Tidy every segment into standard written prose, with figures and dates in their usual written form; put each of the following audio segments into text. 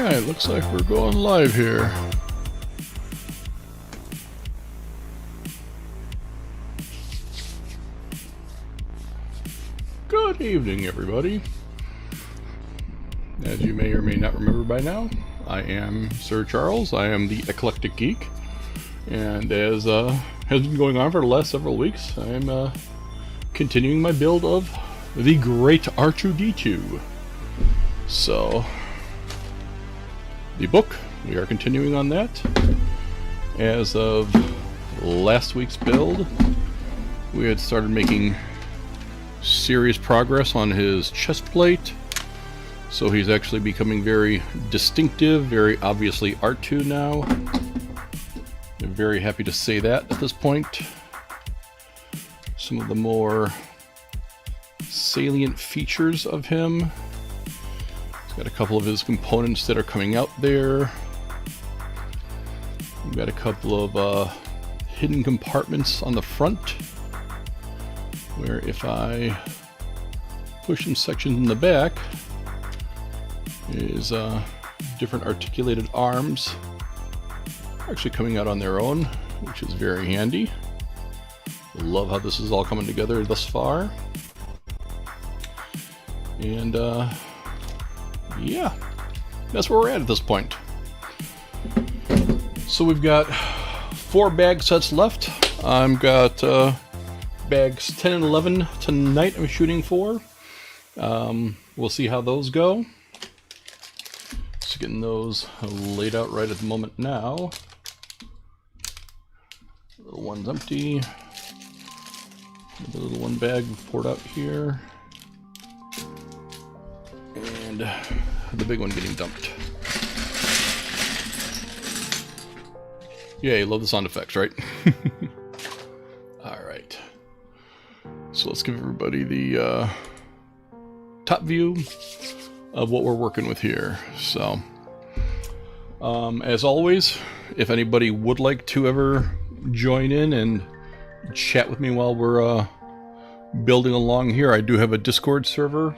Alright, looks like we're going live here. Good evening, everybody. As you may or may not remember by now, I am Sir Charles. I am the Eclectic Geek. And as has been going on for the last several weeks, I'm continuing my build of the great R2-D2. So, the book, we are continuing on that. As of last week's build, we had started making serious progress on his chest plate. So he's actually becoming very distinctive, very obviously R2 now. I'm very happy to say that at this point. Some of the more salient features of him. He's got a couple of his components that are coming out there. We've got a couple of hidden compartments on the front, where if I push some sections in the back, is different articulated arms actually coming out on their own, which is very handy. Love how this is all coming together thus far. And yeah, that's where we're at this point. So we've got 4 bag sets left. I've got bags 10 and 11 tonight I'm shooting for. We'll see how those go. Just getting those laid out right at the moment now. The little one's empty. The little one bag poured out here. And the big one getting dumped. Yay, love the sound effects, right? Alright. So let's give everybody the top view of what we're working with here. So, as always, if anybody would like to ever join in and chat with me while we're building along here, I do have a Discord server.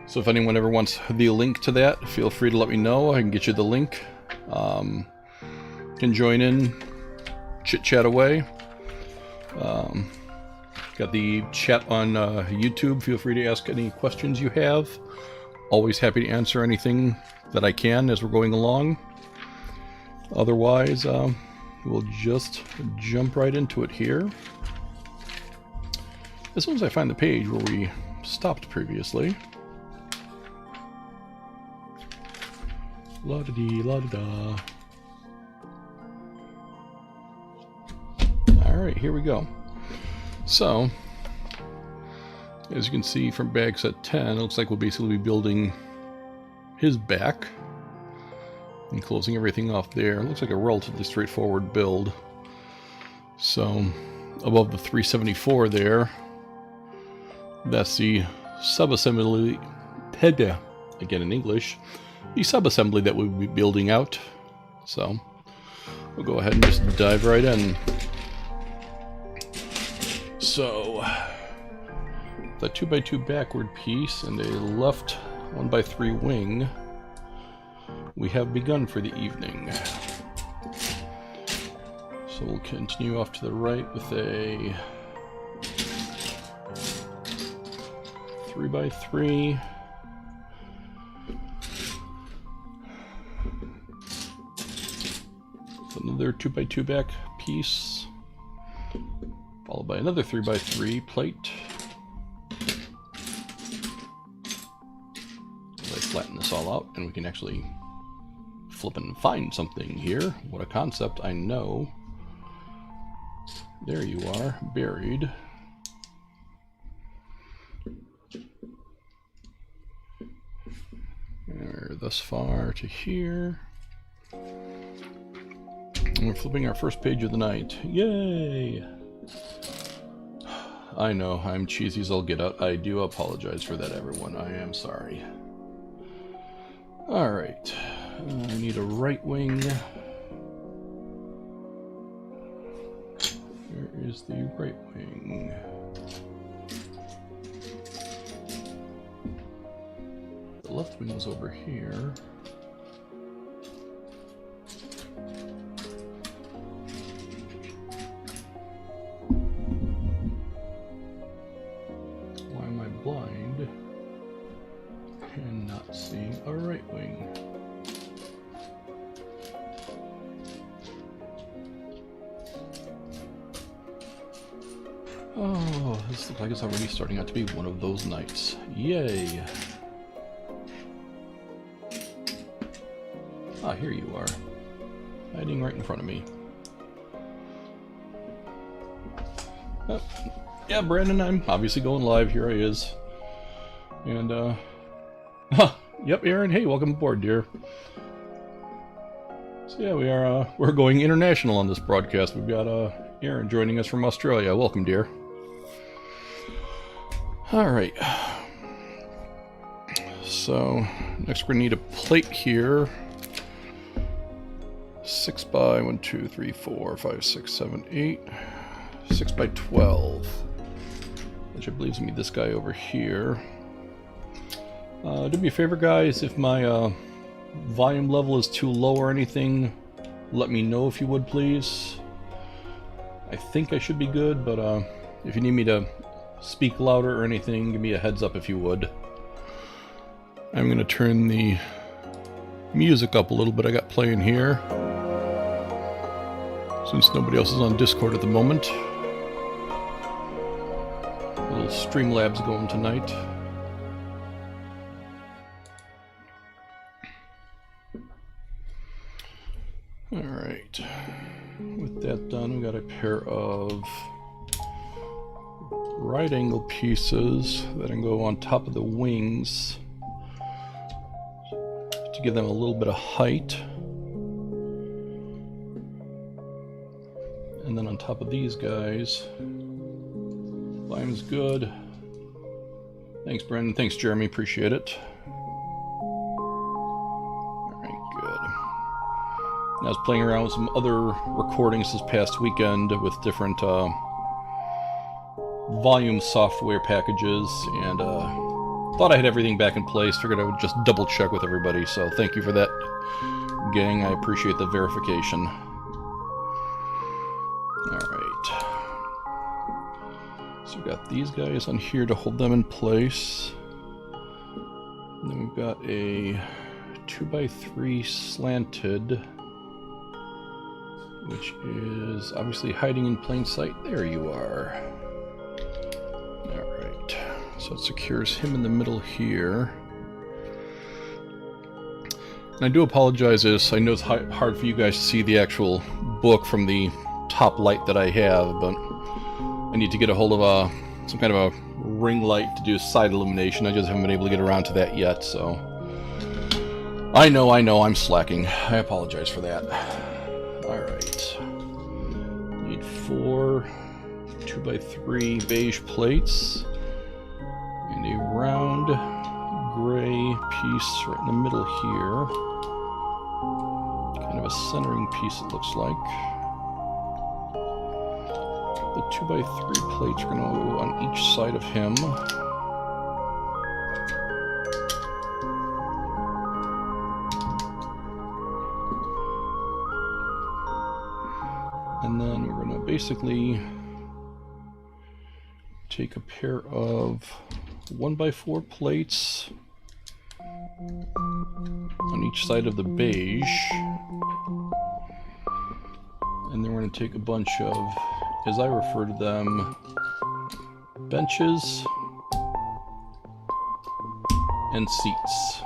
So if anyone ever wants the link to that, feel free to let me know. I can get you the link. Can join in, chit-chat away. Got the chat on YouTube. Feel free to ask any questions you have. Always happy to answer anything that I can as we're going along. Otherwise, we'll just jump right into it here. As soon as I find the page where we stopped previously. La-da-dee, la-da-da. Alright, here we go. So, as you can see from bag set 10, it looks like we'll basically be building his back and closing everything off there. It looks like a relatively straightforward build. So, above the 374 there, that's the sub-assembly, again in English, the sub-assembly that we'll be building out. So, we'll go ahead and just dive right in. So, the 2x2 backward piece and a left 1x3 wing, we have begun for the evening. So we'll continue off to the right with a 3x3. Another 2x2 back piece, followed by another 3x3 plate. As I flatten this all out, and we can actually flip and find something here. What a concept, I know. There you are, buried. We're thus far to here. And we're flipping our first page of the night. Yay! I know, I'm cheesy as I'll get out. I do apologize for that, everyone. I am sorry. Alright. I need a right wing. Where is the right wing? The left wing is over here. Oh, this looks like it's already starting out to be one of those nights. Yay! Ah, here you are. Hiding right in front of me. Oh, yeah, Brandon, I'm obviously going live. Here he is. And, yep, Aaron, hey, welcome aboard, dear. So yeah, we're going international on this broadcast. We've got, Aaron joining us from Australia. Welcome, dear. Alright. So, next we're going to need a plate here. 6 by 1, 2, 3, 4, 5, 6, 7, 8. 6 by 12. Which I believe is me this guy over here. Do me a favor, guys, if my volume level is too low or anything, let me know if you would, please. I think I should be good, but if you need me to speak louder or anything, give me a heads up if you would. I'm going to turn the music up a little bit I got playing here, since nobody else is on Discord at the moment. A little Streamlabs going tonight. Alright, with that done, we got a pair of right angle pieces that can go on top of the wings to give them a little bit of height. And then on top of these guys, volume's good. Thanks, Brendan. Thanks, Jeremy. Appreciate it. I was playing around with some other recordings this past weekend with different volume software packages, and thought I had everything back in place. Figured I would just double check with everybody, so thank you for that, gang. I appreciate the verification. Alright. So we've got these guys on here to hold them in place. And then we've got a 2x3 slanted, which is obviously hiding in plain sight. There you are. Alright, so it secures him in the middle here. And I do apologize this. I know it's hard for you guys to see the actual book from the top light that I have, but I need to get a hold of some kind of a ring light to do side illumination. I just haven't been able to get around to that yet, so... I know, I'm slacking. I apologize for that. Alright. Need 4 2x3 beige plates and a round gray piece right in the middle here. Kind of a centering piece, it looks like. The 2x3 plates are going to go on each side of him. And then we're going to basically take a pair of 1x4 plates on each side of the beige. And then we're going to take a bunch of, as I refer to them, benches and seats.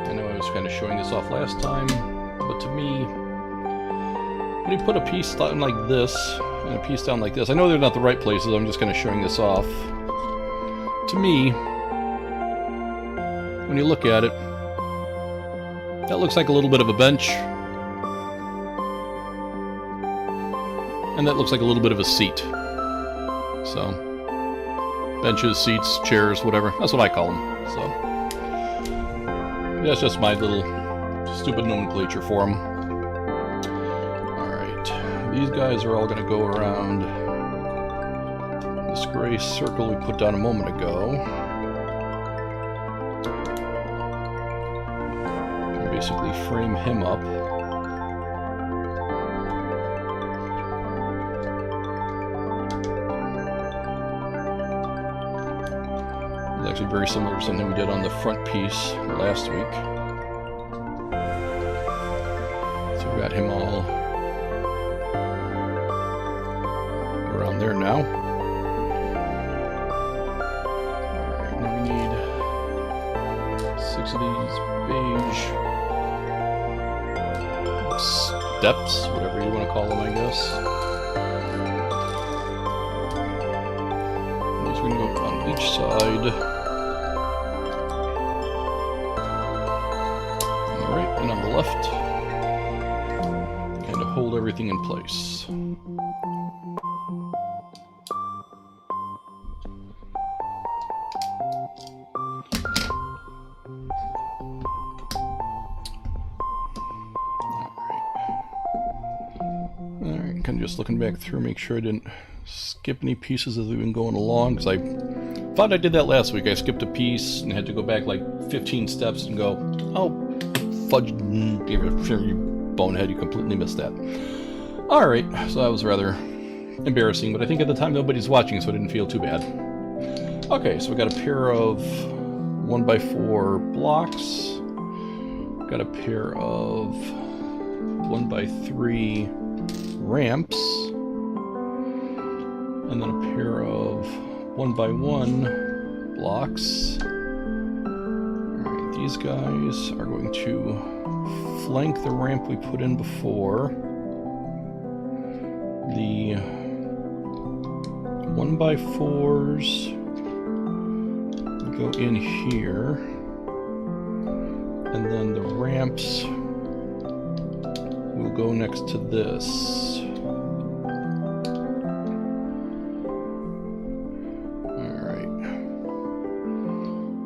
I know I was kind of showing this off last time, but to me, when you put a piece down like this and a piece down like this, I know they're not the right places, I'm just kind of showing this off. To me, when you look at it, that looks like a little bit of a bench, and that looks like a little bit of a seat. So, benches, seats, chairs, whatever, that's what I call them. So, that's just my little stupid nomenclature for them. Alright, these guys are all going to go around this gray circle we put down a moment ago. And basically frame him up. It's actually very similar to something we did on the front piece last week. So we got him all around there now. Alright, now we need 6 of these beige steps, whatever you want to call them, I guess. And these are going to go on each side. Alright, and on the left, kind of hold everything in place. Alright, kind of just looking back through, make sure I didn't skip any pieces as we've been going along, because I thought I did that last week. I skipped a piece and had to go back like 15 steps and go, oh, fudge, you bonehead, you completely missed that. Alright, so that was rather embarrassing, but I think at the time nobody's watching, so I didn't feel too bad. Okay, so we got a pair of 1x4 blocks, got a pair of 1x3 ramps, and then a pair of 1x1 blocks. Alright, these guys are going to flank the ramp we put in before. The 1x4s go in here, and then the ramps will go next to this. Alright.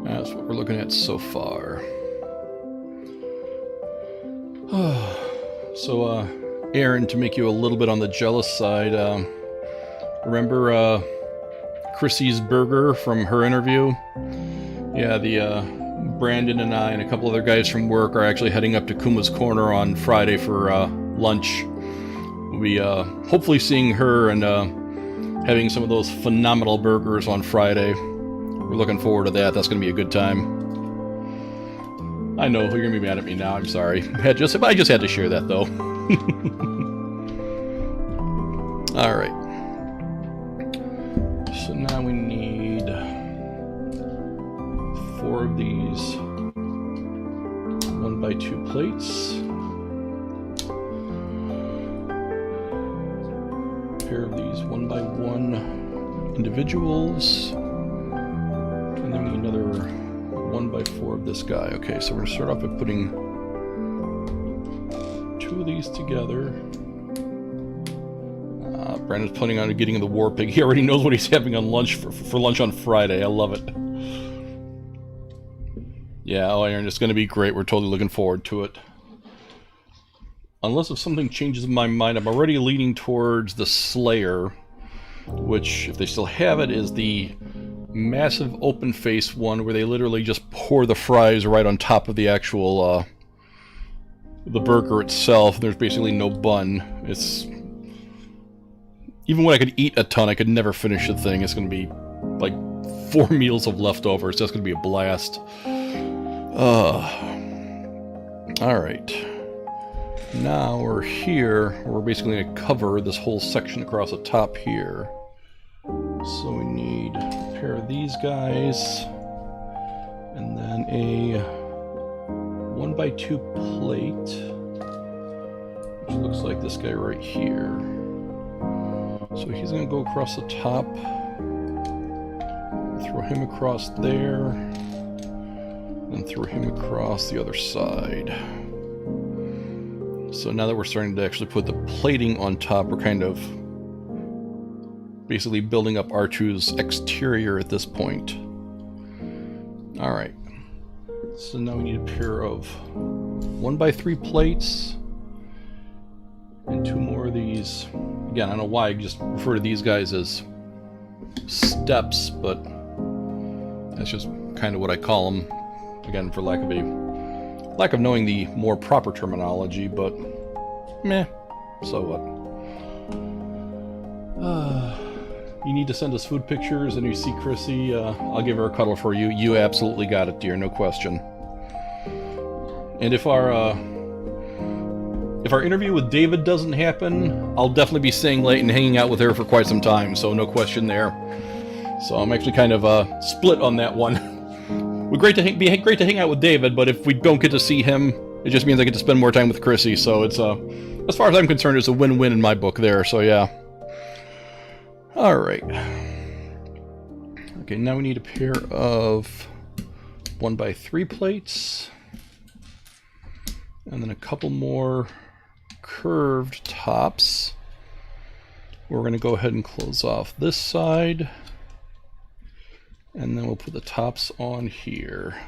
That's what we're looking at so far. So, Aaron, to make you a little bit on the jealous side, remember Chrissy's burger from her interview? Yeah, Brandon and I and a couple other guys from work are actually heading up to Kuma's Corner on Friday for lunch. We'll be hopefully seeing her and having some of those phenomenal burgers on Friday. We're looking forward to that. That's going to be a good time. I know, you're going to be mad at me now. I'm sorry. I just had to share that, though. Alright. So now we need 4 of these 1x2 plates. A pair of these 1x1 individuals. And then we need another 1x4 of this guy. Okay, so we're going to start off by putting 2 of these together. Brandon's planning on getting the war pig. He already knows what he's having on lunch for lunch on Friday. I love it. Yeah, oh, Aaron, it's going to be great. We're totally looking forward to it. Unless if something changes in my mind, I'm already leaning towards the Slayer, which, if they still have it, is the massive open face one where they literally just pour the fries right on top of the actual the burger itself. There's basically no bun. It's even when I could eat a ton, I could never finish the thing. It's going to be like 4 meals of leftovers. That's going to be a blast. Alright. Now we're here. We're basically going to cover this whole section across the top here. So we need a pair of these guys, and then a 1x2 plate, which looks like this guy right here. So he's going to go across the top, throw him across there, and throw him across the other side. So now that we're starting to actually put the plating on top, we're kind of basically building up R2's exterior at this point. Alright. So now we need a pair of 1x3 plates and 2 more of these. Again, I don't know why I just refer to these guys as steps, but that's just kind of what I call them. Again, for lack of knowing the more proper terminology, but meh, so what. You need to send us food pictures, and you see Chrissy, I'll give her a cuddle for you. You absolutely got it, dear, no question. And if if our interview with David doesn't happen, I'll definitely be staying late and hanging out with her for quite some time, so no question there. So I'm actually kind of split on that one. It'd be great to hang out with David, but if we don't get to see him, it just means I get to spend more time with Chrissy, so it's as far as I'm concerned, it's a win-win in my book there, so yeah. Alright. Okay, now we need a pair of 1x3 plates. And then a couple more curved tops. We're going to go ahead and close off this side. And then we'll put the tops on here.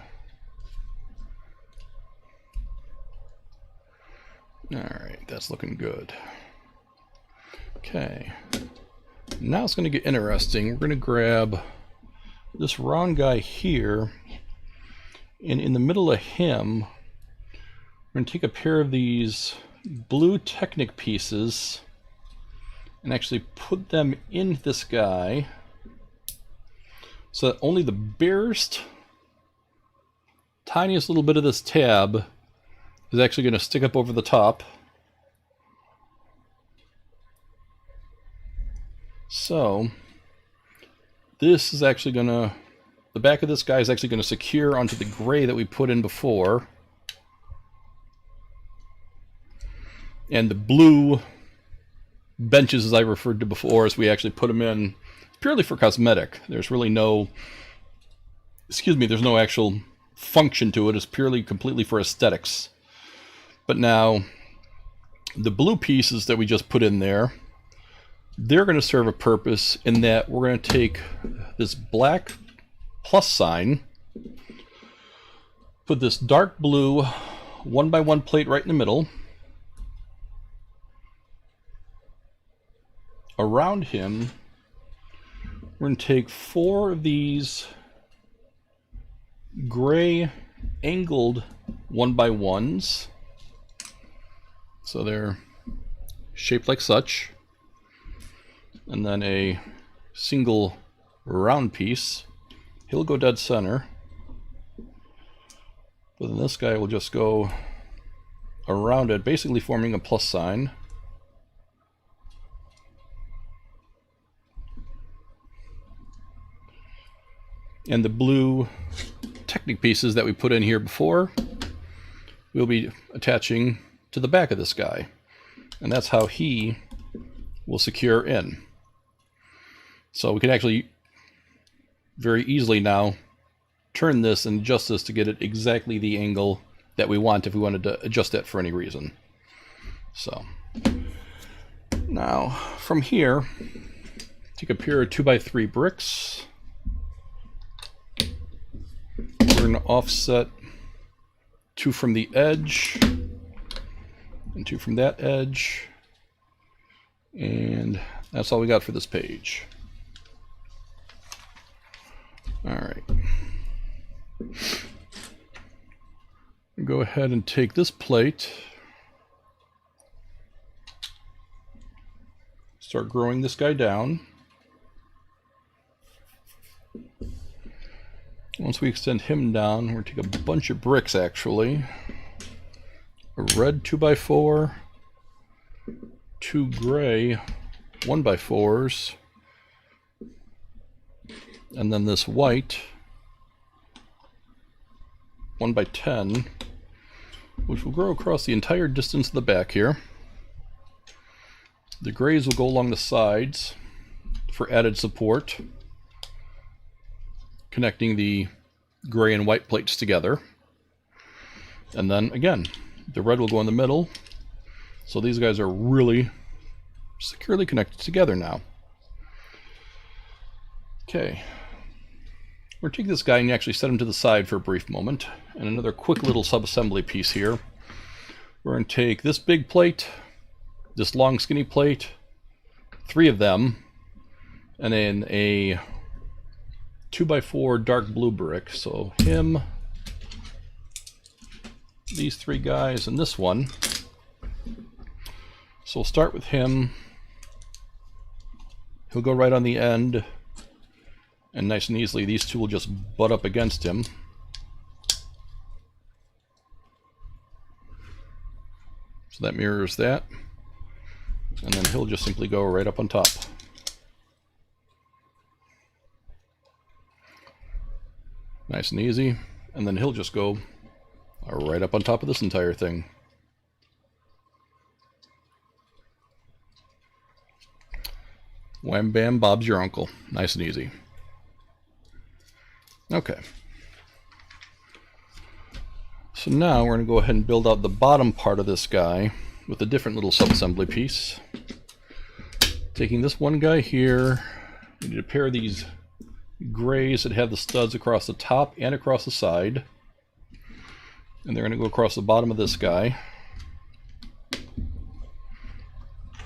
Alright, that's looking good. Okay. Now it's going to get interesting. We're going to grab this round guy here. And in the middle of him, we're going to take a pair of these blue Technic pieces and actually put them in this guy so that only the barest, tiniest little bit of this tab is actually going to stick up over the top. So this is actually going to, the back of this guy is actually going to secure onto the gray that we put in before. And the blue benches, as I referred to before, as we actually put them in purely for cosmetic. There's really no, there's no actual function to it. It's purely, completely for aesthetics. But now, the blue pieces that we just put in there, they're going to serve a purpose in that we're going to take this black plus sign, put this dark blue 1x1 plate right in the middle. Around him, we're going to take 4 of these gray angled 1x1s. So they're shaped like such. And then a single round piece. He'll go dead center. But then this guy will just go around it, basically forming a plus sign. And the blue Technic pieces that we put in here before, we'll be attaching to the back of this guy. And that's how he will secure in. So we can actually very easily now turn this and adjust this to get it exactly the angle that we want if we wanted to adjust that for any reason. So now from here, take a pair of 2x3 bricks. We're going to offset 2 from the edge and 2 from that edge, and that's all we got for this page. Alright, go ahead and take this plate, start growing this guy down. Once we extend him down, we're going to take a bunch of bricks actually. A red 2x4, 2 gray 1x4s, and then this white 1x10, which will grow across the entire distance of the back here. The grays will go along the sides for added support, connecting the gray and white plates together. And then again, the red will go in the middle. So these guys are really securely connected together now. Okay. We're going to take this guy and actually set him to the side for a brief moment. And another quick little sub-assembly piece here. We're going to take this big plate, this long skinny plate, 3 of them, and then a 2x4 dark blue brick. So him, these 3 guys, and this one. So we'll start with him. He'll go right on the end, and nice and easily these 2 will just butt up against him. So that mirrors that. And then he'll just simply go right up on top. Nice and easy. And then he'll just go right up on top of this entire thing. Wham bam, Bob's your uncle. Nice and easy. Okay. So now we're going to go ahead and build out the bottom part of this guy with a different little sub-assembly piece. Taking this one guy here, we need a pair of these grays that have the studs across the top and across the side. And they're going to go across the bottom of this guy.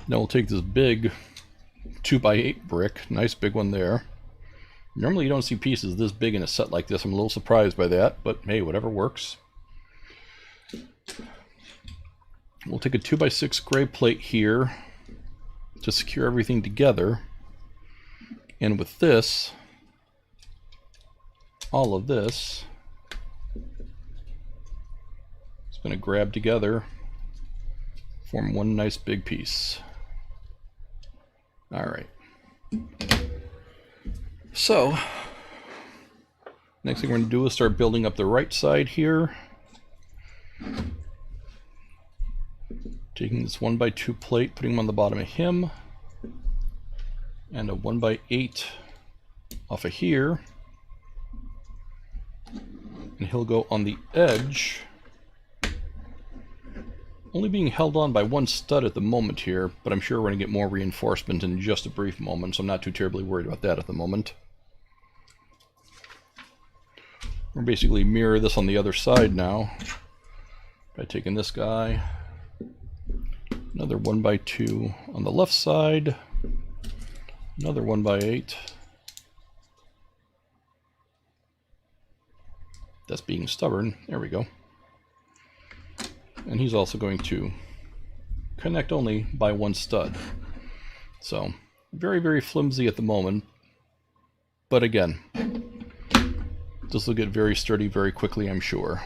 Now we'll take this big 2x8 brick, nice big one there. Normally you don't see pieces this big in a set like this. I'm a little surprised by that, but hey, whatever works. We'll take a 2x6 gray plate here to secure everything together. And with this, all of this is going to grab together, form one nice big piece. All right. So, next thing we're going to do is start building up the right side here. Taking this 1x2 plate, putting them on the bottom of him, and a 1x8 off of here, and he'll go on the edge, only being held on by one stud at the moment here, but I'm sure we're going to get more reinforcement in just a brief moment, so I'm not too terribly worried about that at the moment. We'll basically mirror this on the other side now by taking this guy, another 1x2 on the left side, another 1x8. That's being stubborn. There we go. And he's also going to connect only by one stud. So, very, very flimsy at the moment. But again, this will get very sturdy very quickly, I'm sure.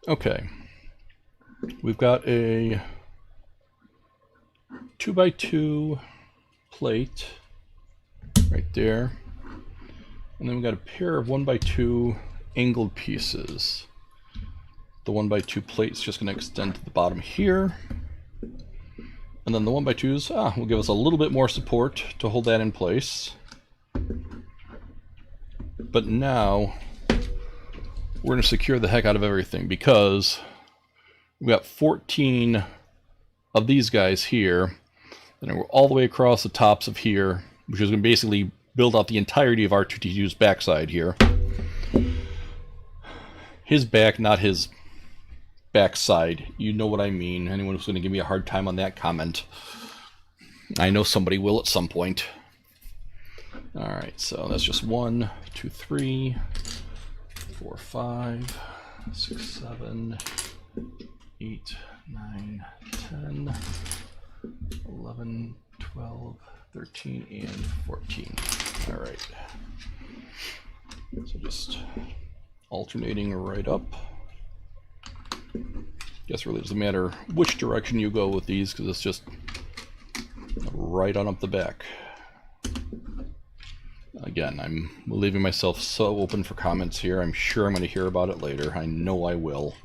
Okay. We've got a 2x2 plate right there. And then we've got a pair of 1x2 angled pieces. The 1x2 plate's just going to extend to the bottom here. And then the 1x2s will give us a little bit more support to hold that in place. But now we're going to secure the heck out of everything because we've got 14 of these guys here. And we're all the way across the tops of here, which is going to basically build out the entirety of R2-D2's backside here. His back, not his backside. You know what I mean. Anyone who's going to give me a hard time on that comment, I know somebody will at some point. Alright, so that's just 1, 2, 3, 4, 5, 6, 7, 8, 9, 10, 11, 12, 13, and 14. Alright. So just alternating right up. Guess really doesn't matter which direction you go with these because it's just right on up the back. Again, I'm leaving myself so open for comments here. I'm sure I'm going to hear about it later. I know I will.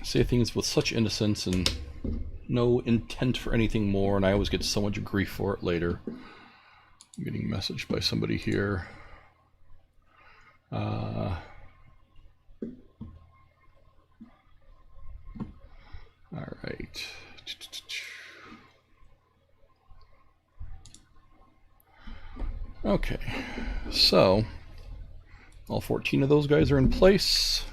Say things with such innocence and no intent for anything more, and I always get so much grief for it later. I'm getting a message by somebody here. Alright. Okay, so all 14 of those guys are in place.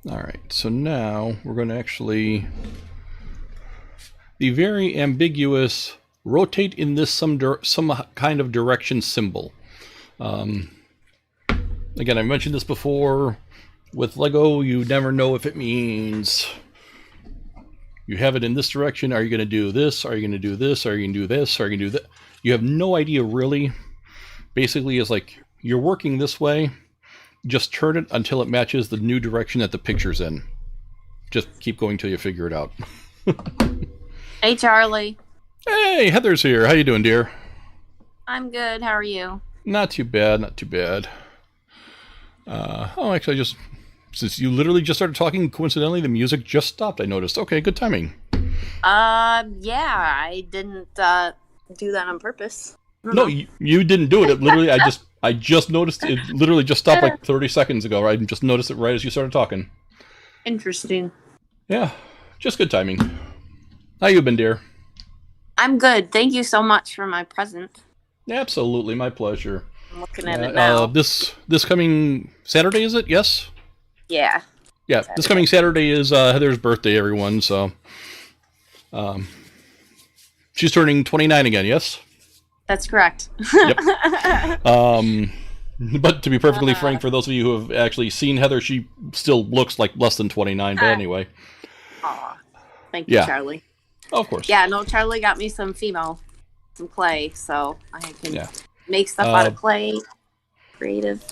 Alright, so now we're going to actually, the very ambiguous rotate in this some kind of direction symbol. Again, I mentioned this before, with Lego you never know if it means You have it in this direction. Are you going to do this? Are you going to do this? Are you going to do this? Are you going to do that? You have no idea really. Basically, it's like you're working this way. Just turn it until it matches the new direction that the picture's in. Just keep going till you figure it out. Hey, Charlie. Hey, Heather's here. How you doing, dear? I'm good. How are you? Not too bad, not too bad. Actually, since you literally just started talking, coincidentally, the music just stopped, I noticed. Okay, good timing. Yeah, I didn't do that on purpose. No, you didn't do it. It literally, I just noticed it. Literally just stopped like 30 seconds ago. I just noticed it right as you started talking. Interesting. Yeah, just good timing. How you been, dear? I'm good. Thank you so much for my present. Absolutely, my pleasure. I'm looking at it now. This coming Saturday, is it? Yes? Yeah. Yeah, Saturday. This coming Saturday is Heather's birthday, everyone, so... she's turning 29 again, yes? That's correct. Yep. But to be perfectly frank, for those of you who have actually seen Heather, she still looks like less than 29, but anyway. Aw. Thank you, Charlie. Oh, of course. Yeah, no, Charlie got me some clay, so I can make stuff out of clay. Creative.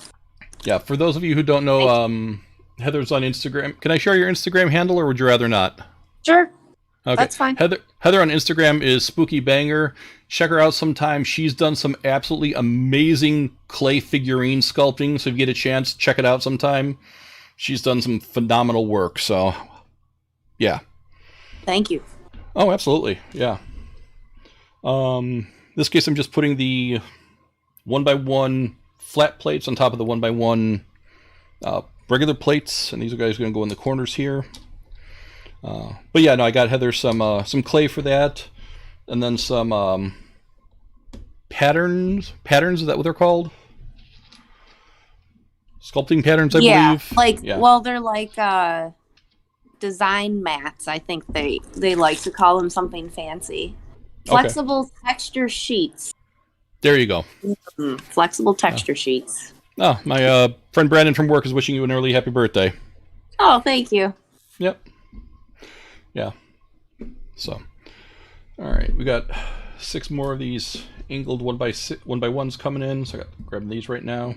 Yeah, for those of you who don't know, Heather's on Instagram. Can I share your Instagram handle, or would you rather not? Sure. Okay. That's fine. Heather on Instagram is Spooky Banger. Check her out sometime. She's done some absolutely amazing clay figurine sculpting, so if you get a chance, check it out sometime. She's done some phenomenal work, so yeah. Thank you. Oh, absolutely. Yeah. This case, I'm just putting the 1x1 flat plates on top of the 1x1 regular plates, and these guys are going to go in the corners here. But yeah, no, I got Heather some clay for that, and then some patterns. Patterns, is that what they're called? Sculpting patterns, I believe. Well, they're like design mats. I think they like to call them something fancy. Flexible texture sheets. There you go. Flexible texture sheets. Oh, my friend Brandon from work is wishing you an early happy birthday. Oh, thank you. Yep. Yeah. So, all right, we got 6 more of these angled 1x1s coming in. So I got grabbing these right now.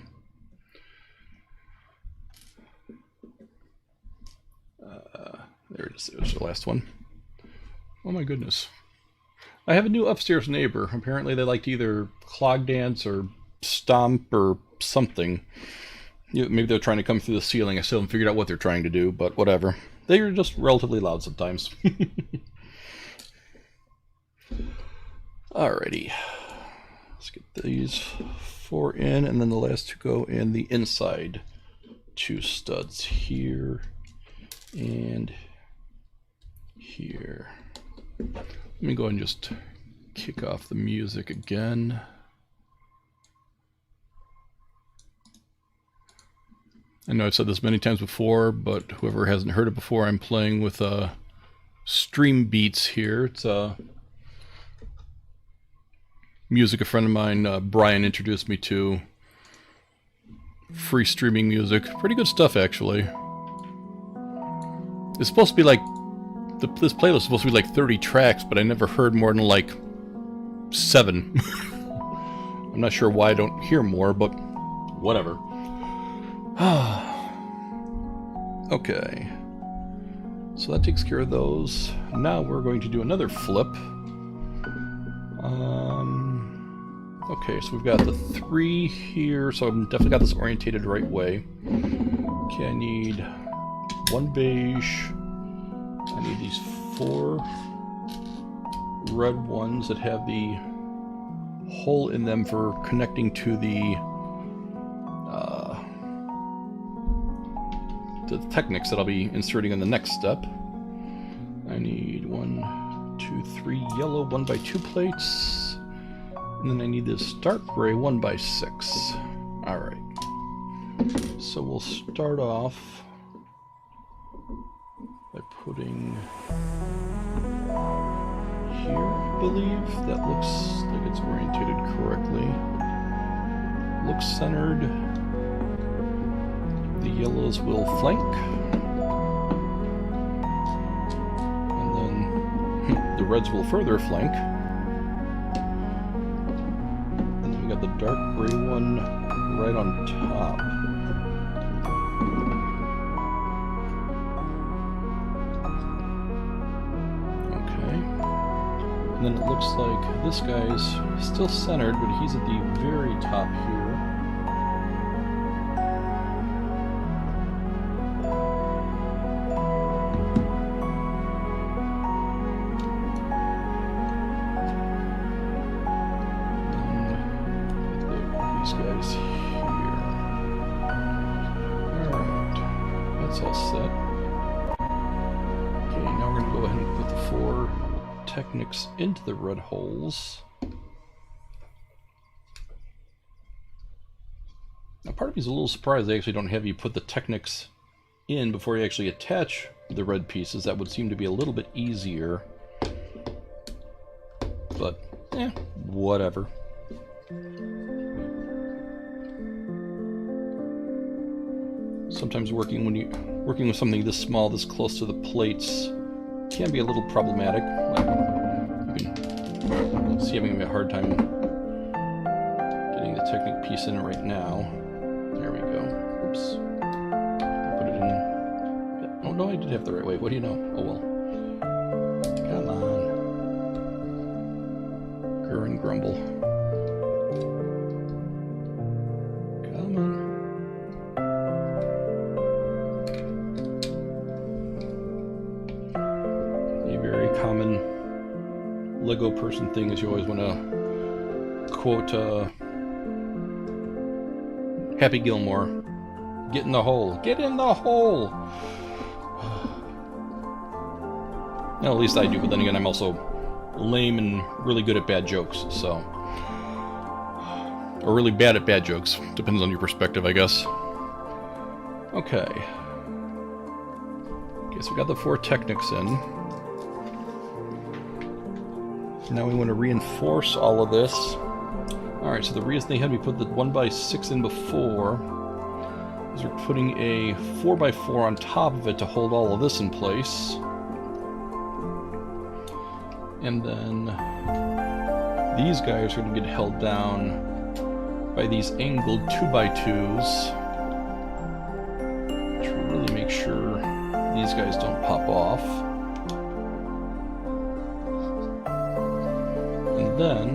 There it is. It was the last one. Oh my goodness. I have a new upstairs neighbor. Apparently they like to either clog dance or stomp or something. Maybe they're trying to come through the ceiling. I still haven't figured out what they're trying to do, but whatever. They are just relatively loud sometimes. Alrighty. Let's get these 4 in, and then the last 2 go in the inside 2 studs here and here. Let me go ahead and just kick off the music again. I know I've said this many times before, but whoever hasn't heard it before, I'm playing with Stream Beats here. It's music a friend of mine, Brian, introduced me to. Free streaming music. Pretty good stuff, actually. It's supposed to be like... This playlist is supposed to be like 30 tracks, but I never heard more than like 7. I'm not sure why I don't hear more, but whatever. Okay. So that takes care of those. Now we're going to do another flip. Okay, so we've got the 3 here, so I've definitely got this orientated the right way. Okay, I need 1 beige. I need these 4 red ones that have the hole in them for connecting to the Technics that I'll be inserting in the next step. I need 1, 2, 3 yellow 1x2 plates, and then I need this dark gray 1x6. Alright, so we'll start off by putting here, I believe. That looks like it's orientated correctly. Looks centered. The yellows will flank. And then reds will further flank. And then we got the dark gray one right on top. Okay. And then it looks like this guy's still centered, but he's at the very top here. These guys here. Alright. That's all set. Okay, now we're going to go ahead and put the 4 Technics into the red holes. Now part of me is a little surprised they actually don't have you put the Technics in before you actually attach the red pieces. That would seem to be a little bit easier. But, whatever. Sometimes working with something this small, this close to the plates, can be a little problematic. You can see I'm having a hard time getting the Technic piece in right now. There we go. Oops. Put it in. Oh no, I did have the right way. What do you know? Oh well. Come on. Grr and grumble. Come on. Common Lego person thing is you always want to quote Happy Gilmore, "Get in the hole, get in the hole." Well, at least I do, but then again I'm also lame and really good at bad jokes, so, or really bad at bad jokes, depends on your perspective, I guess. Okay, so we got the 4 Technics in. Now we want to reinforce all of this. Alright, so the reason they had me put the 1x6 in before is we're putting a 4x4 on top of it to hold all of this in place. And then these guys are going to get held down by these angled 2x2s to really make sure these guys don't pop off. And then,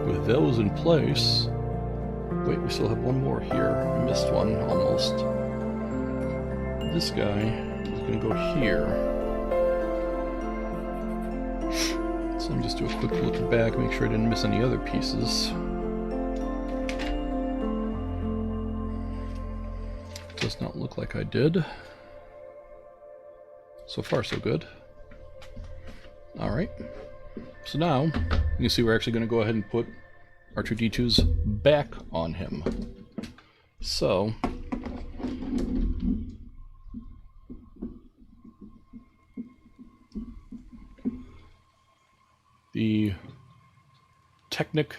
with those in place, wait, we still have one more here. I missed one, almost. This guy is going to go here. So let me just do a quick look back, make sure I didn't miss any other pieces. Does not look like I did. So far, so good. Alright, so now you can see we're actually going to go ahead and put R2-D2's back on him. So, the Technic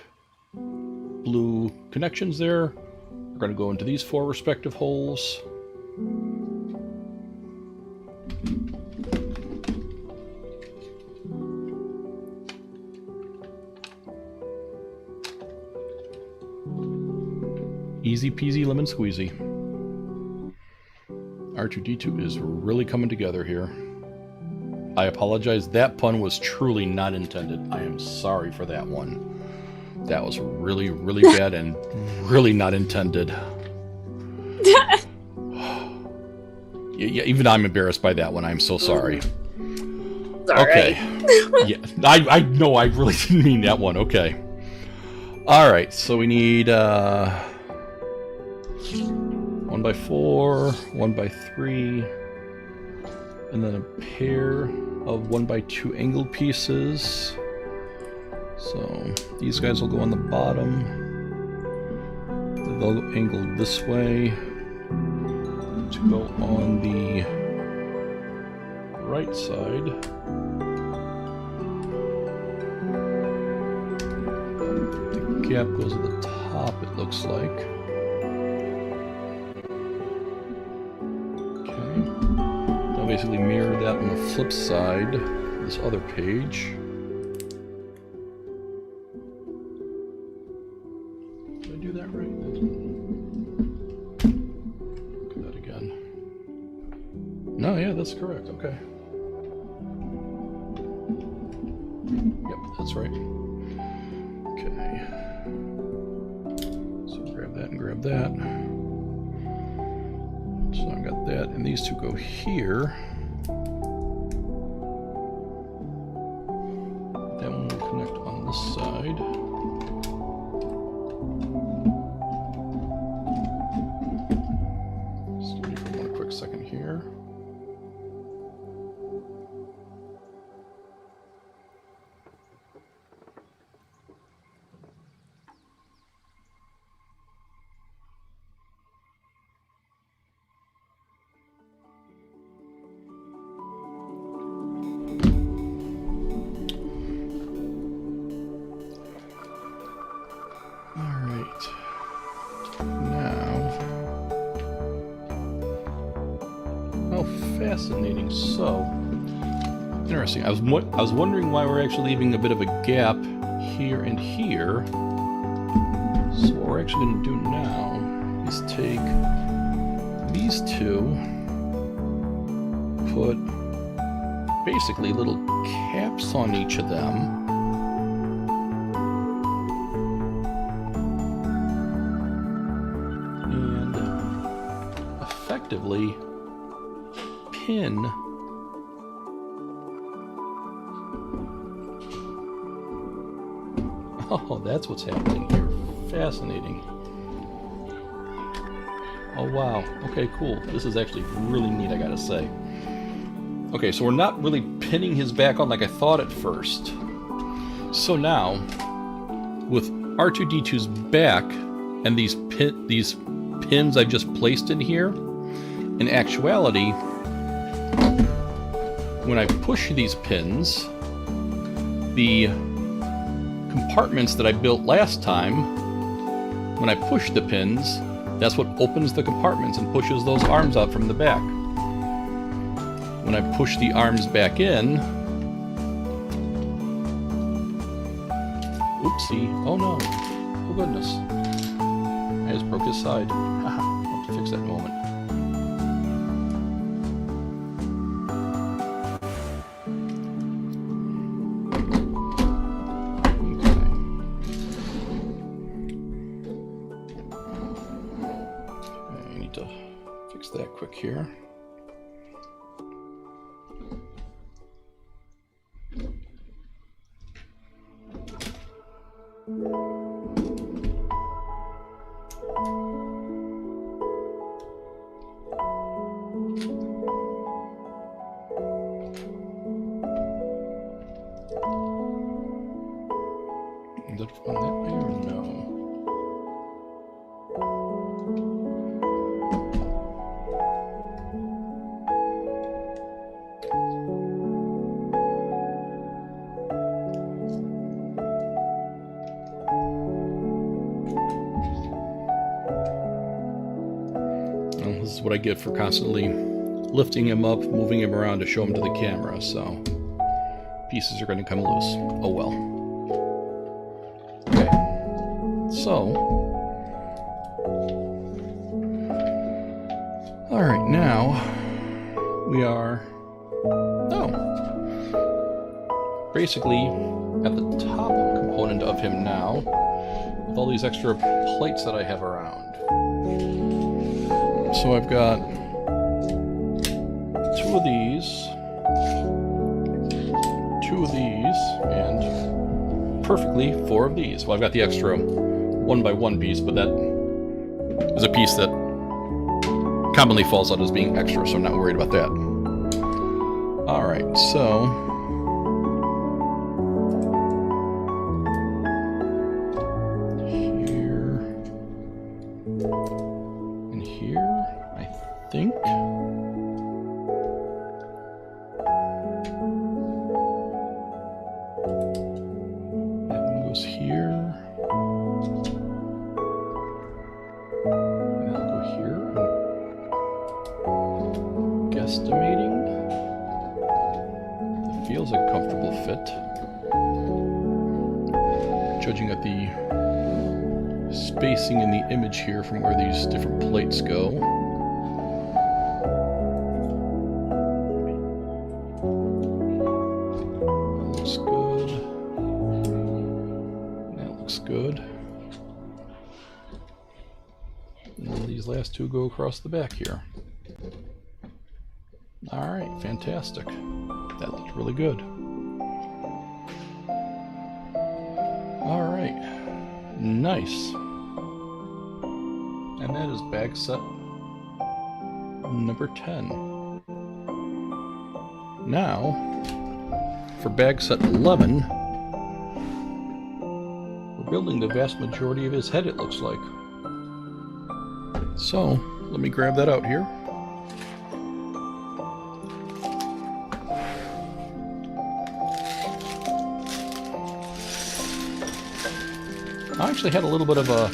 blue connections there are going to go into these 4 respective holes. Easy peasy lemon squeezy. R2-D2 is really coming together here. I apologize, that pun was truly not intended. I am sorry for that one. That was really, really bad and really not intended. Yeah, even I'm embarrassed by that one. I'm so sorry. Okay. Yeah, I know I really didn't mean that one. Okay. Alright, so we need 1x4, 1x3, and then a pair of 1x2 angled pieces. So these guys will go on the bottom. They'll go angled this way to go on the right side. The gap goes at the top, it looks like. basically mirror that on the flip side, this other page. Did I do that right? Look at that again. No, yeah, that's correct. Okay. Yep, that's right. Okay. So grab that and grab that. So I've got that, and these two go here. That one will connect on this side. Just give me for one quick second here. Fascinating. So interesting. I was wondering why we're actually leaving a bit of a gap here and here. So what we're actually going to do now is take these two, put basically little caps on each of them, and effectively pin oh, that's what's happening here. Fascinating. Oh wow. Okay, cool. This is actually really neat, I gotta say. Okay, so we're not really pinning his back on like I thought at first. So now, with R2-D2's back and these pins I've just placed in here, in actuality, when I push these pins, the compartments that I built last time, when I push the pins, that's what opens the compartments and pushes those arms out from the back. When I push the arms back in, oopsie, oh no, oh goodness, I just broke his side. I'll have to fix that in a moment. That quick here. Is that fun that way or no? This is what I get for constantly lifting him up, moving him around to show him to the camera, so pieces are going to come loose. Oh well. Okay, so alright, now we are basically at the top component of him now, with all these extra plates that I have around. So I've got 2 of these, 2 of these, and perfectly 4 of these. Well, I've got the extra 1x1 piece, but that is a piece that commonly falls out as being extra, so I'm not worried about that. Alright, so think. That one goes here. And that'll go here. I'm guesstimating. feels like a comfortable fit. Judging at the spacing in the image here from where these different plates go. That looks good. That looks good. And then these last two go across the back here. Alright, fantastic. That looks really good. Alright. Nice. And that is bag set number 10. Now, for bag set 11, we're building the vast majority of his head, it looks like. So, let me grab that out here. I actually had a little bit of a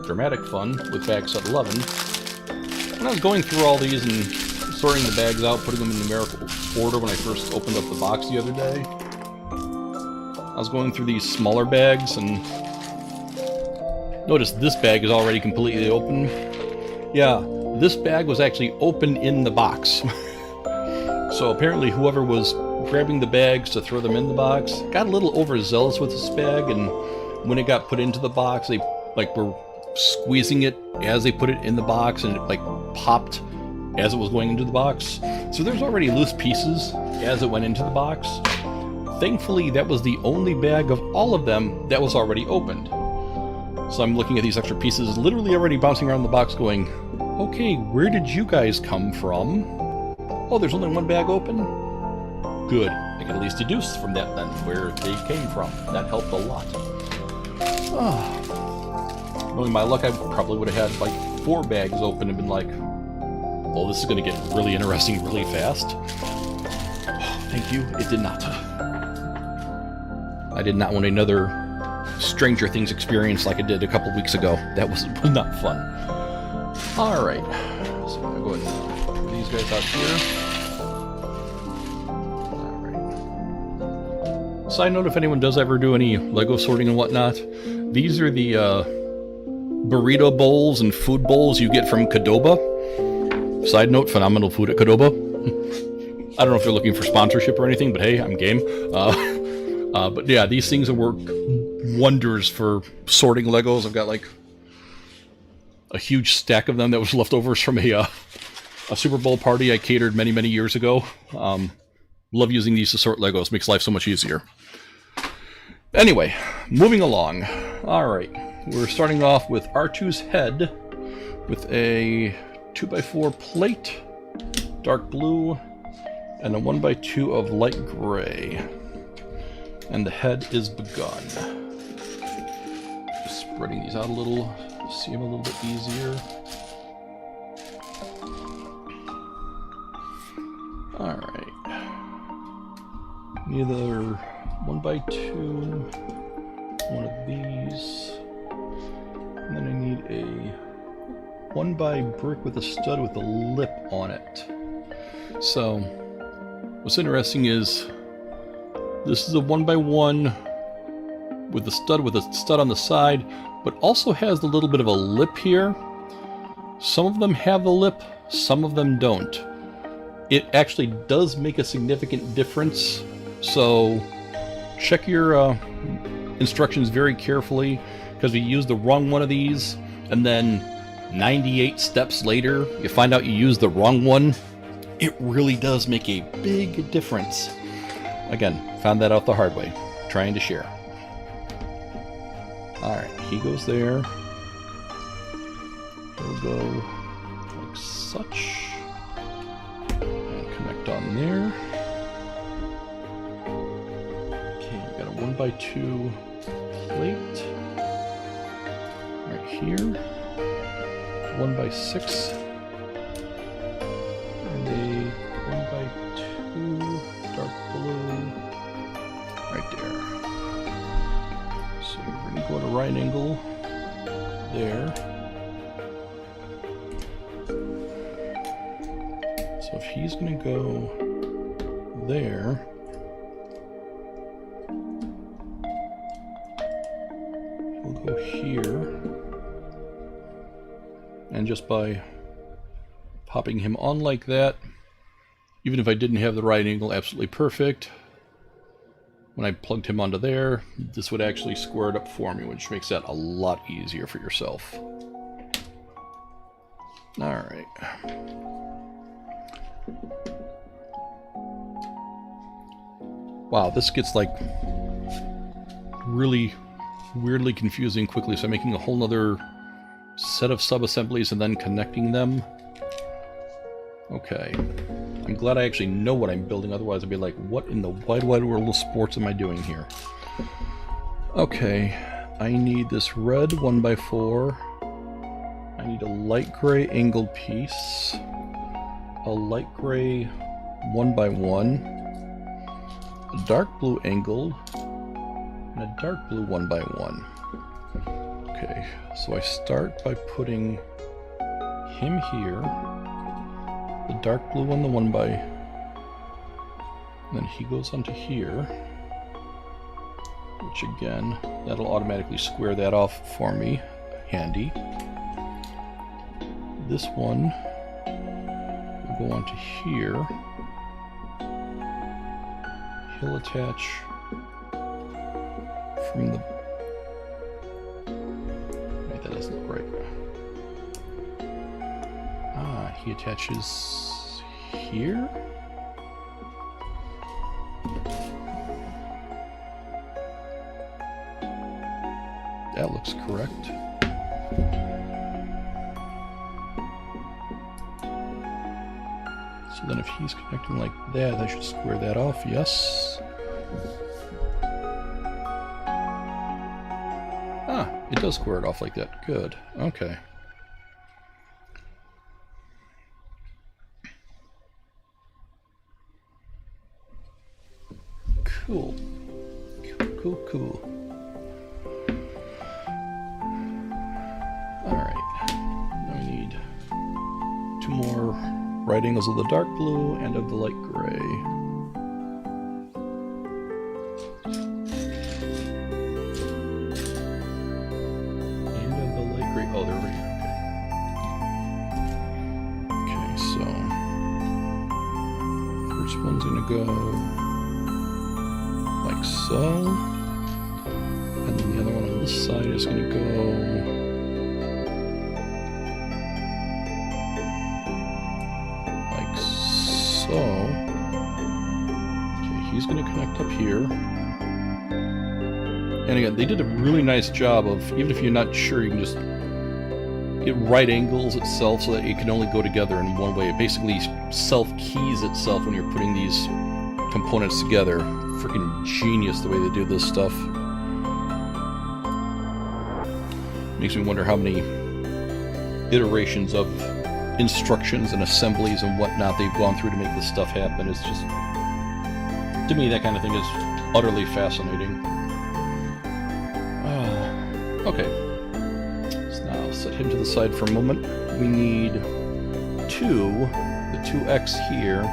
dramatic fun with bag set 11. When I was going through all these and sorting the bags out, putting them in numerical order when I first opened up the box the other day, I was going through these smaller bags and notice this bag is already completely open. Yeah, this bag was actually open in the box. So apparently whoever was grabbing the bags to throw them in the box got a little overzealous with this bag, and when it got put into the box, they were squeezing it as they put it in the box, and it popped as it was going into the box. So there's already loose pieces as it went into the box. Thankfully, that was the only bag of all of them that was already opened. So I'm looking at these extra pieces literally already bouncing around the box going, okay, where did you guys come from? Oh, there's only one bag open? Good. I can at least deduce from that then where they came from. That helped a lot. Knowing my luck, I probably would have had 4 bags open and been like, oh, this is going to get really interesting really fast. Thank you. It did not. I did not want another Stranger Things experience like I did a couple weeks ago. That was not fun. Alright. So I'm going to go ahead and put these guys out here. Alright. Side note, if anyone does ever do any Lego sorting and whatnot, these are the burrito bowls and food bowls you get from Qdoba. Side note, phenomenal food at Qdoba. I don't know if they're looking for sponsorship or anything, but hey, I'm game. But yeah, these things work wonders for sorting Legos. I've got a huge stack of them that was leftovers from a Super Bowl party I catered many, many years ago. Love using these to sort Legos. Makes life so much easier. Anyway, moving along. Alright, we're starting off with R2's head with a 2x4 plate, dark blue, and a 1x2 of light gray. And the head is begun. Just spreading these out a little to see them a little bit easier. Alright. Either 1x2, one of these, and then I need a 1x brick with a stud with a lip on it. So, what's interesting is this is a 1x1 with a stud on the side, but also has a little bit of a lip here. Some of them have the lip, some of them don't. It actually does make a significant difference, so check your instructions very carefully, because we used the wrong one of these, and then 98 steps later, you find out you used the wrong one. It really does make a big difference. Again, found that out the hard way, trying to share. Alright, he goes there. He'll go like such. And connect on there. Okay, we've got a 1x2 plate. Right here. 1x6. And a 1x2 dark blue. Right there. So we're going to go at a right angle there. So if he's going to go there. We'll go here. And just by popping him on like that, even if I didn't have the right angle absolutely perfect, when I plugged him onto there, this would actually square it up for me, which makes that a lot easier for yourself. Alright. Wow, this gets like really weirdly confusing quickly, so I'm making a whole nother set of sub-assemblies and then connecting them. Okay. I'm glad I actually know what I'm building, otherwise I'd be like, what in the wide world of sports am I doing here? Okay, I need this red 1x4. I need a light gray angled piece, a light gray 1x1, a dark blue angled, and a dark blue 1x1. Okay, so I start by putting him here, the dark blue on the 1x, and then he goes onto here, which again, that'll automatically square that off for me. Handy. This one will go onto here. He'll attach from the... Wait, that doesn't look right. Ah, he attaches here? That looks correct. So then if he's connecting like that, I should square that off, yes. Ah, it does square it off like that. Good. Okay. Cool. Cool. Alright. Now we need 2 more right angles of the dark blue and of the light gray. And of the light gray. Oh, they're over here. Okay, so first one's gonna go like so. And then the other one on this side is gonna go so. Okay, he's going to connect up here. And again, they did a really nice job of, even if you're not sure, you can just... It right angles itself so that it can only go together in one way. It basically self-keys itself when you're putting these components together. Freaking genius the way they do this stuff. Makes me wonder how many iterations of instructions and assemblies and whatnot they've gone through to make this stuff happen. It's just, to me, that kind of thing is utterly fascinating. Okay, so now I'll set him to the side for a moment. We need the 2x here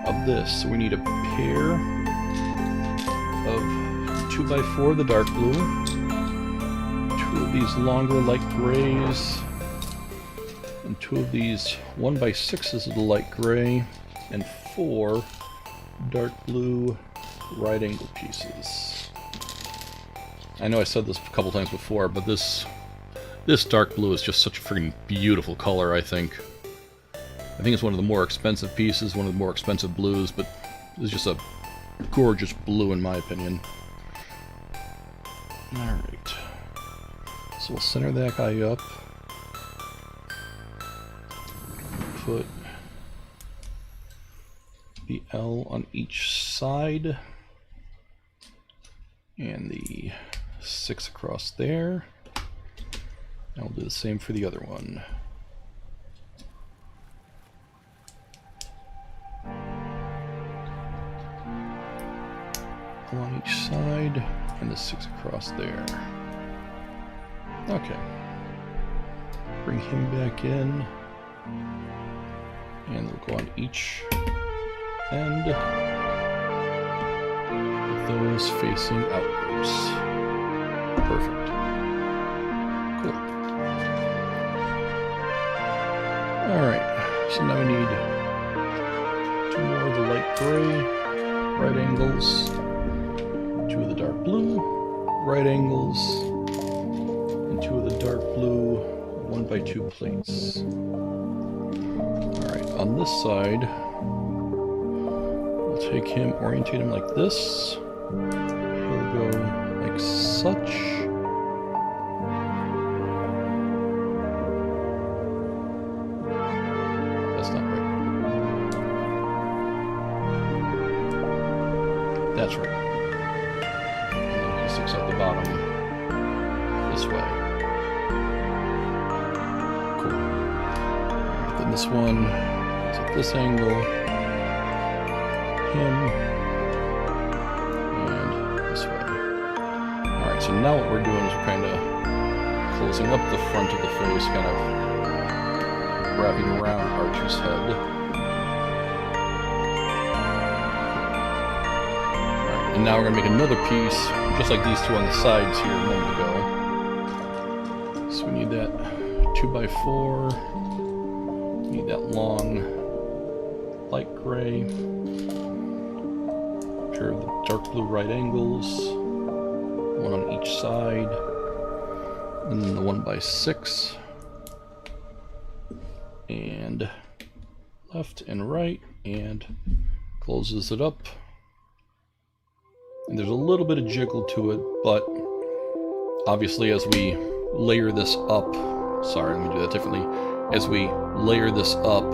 of this. So we need a pair of 2x4, the dark blue, 2 of these longer light grays, and 2 of these 1x6s of the light gray, and 4 dark blue right angle pieces. I know I said this a couple times before, but this dark blue is just such a freaking beautiful color, I think. I think it's one of the more expensive pieces, one of the more expensive blues, but it's just a gorgeous blue in my opinion. Alright. So we'll center that guy up. Put the L on each side and the 6 across there. And we'll do the same for the other one. L on each side and the 6 across there. Okay. Bring him back in. And we'll go on each and those facing outwards. Perfect. Cool. Alright, so now we need 2 more of the light gray, right angles, 2 of the dark blue, right angles, and 2 of the dark blue 1x2 plates. Alright, on this side, we'll take him, orientate him like this. He'll go like such. That's not right. That's right. And then he sticks out the bottom this way. Cool. Alright, then this one is at this angle. Him. And this way. Alright, so now what we're doing is we're kind of closing up the front of the face, kind of wrapping around R2's head. Alright, and now we're going to make another piece, just like these two on the sides here a moment ago. So we need that 2x4. We need that long light gray. A pair of the dark blue right angles. One on each side. And then the 1x6. And left and right, and closes it up. And there's a little bit of jiggle to it, but obviously as we layer this up, sorry, let me do that differently. As we layer this up,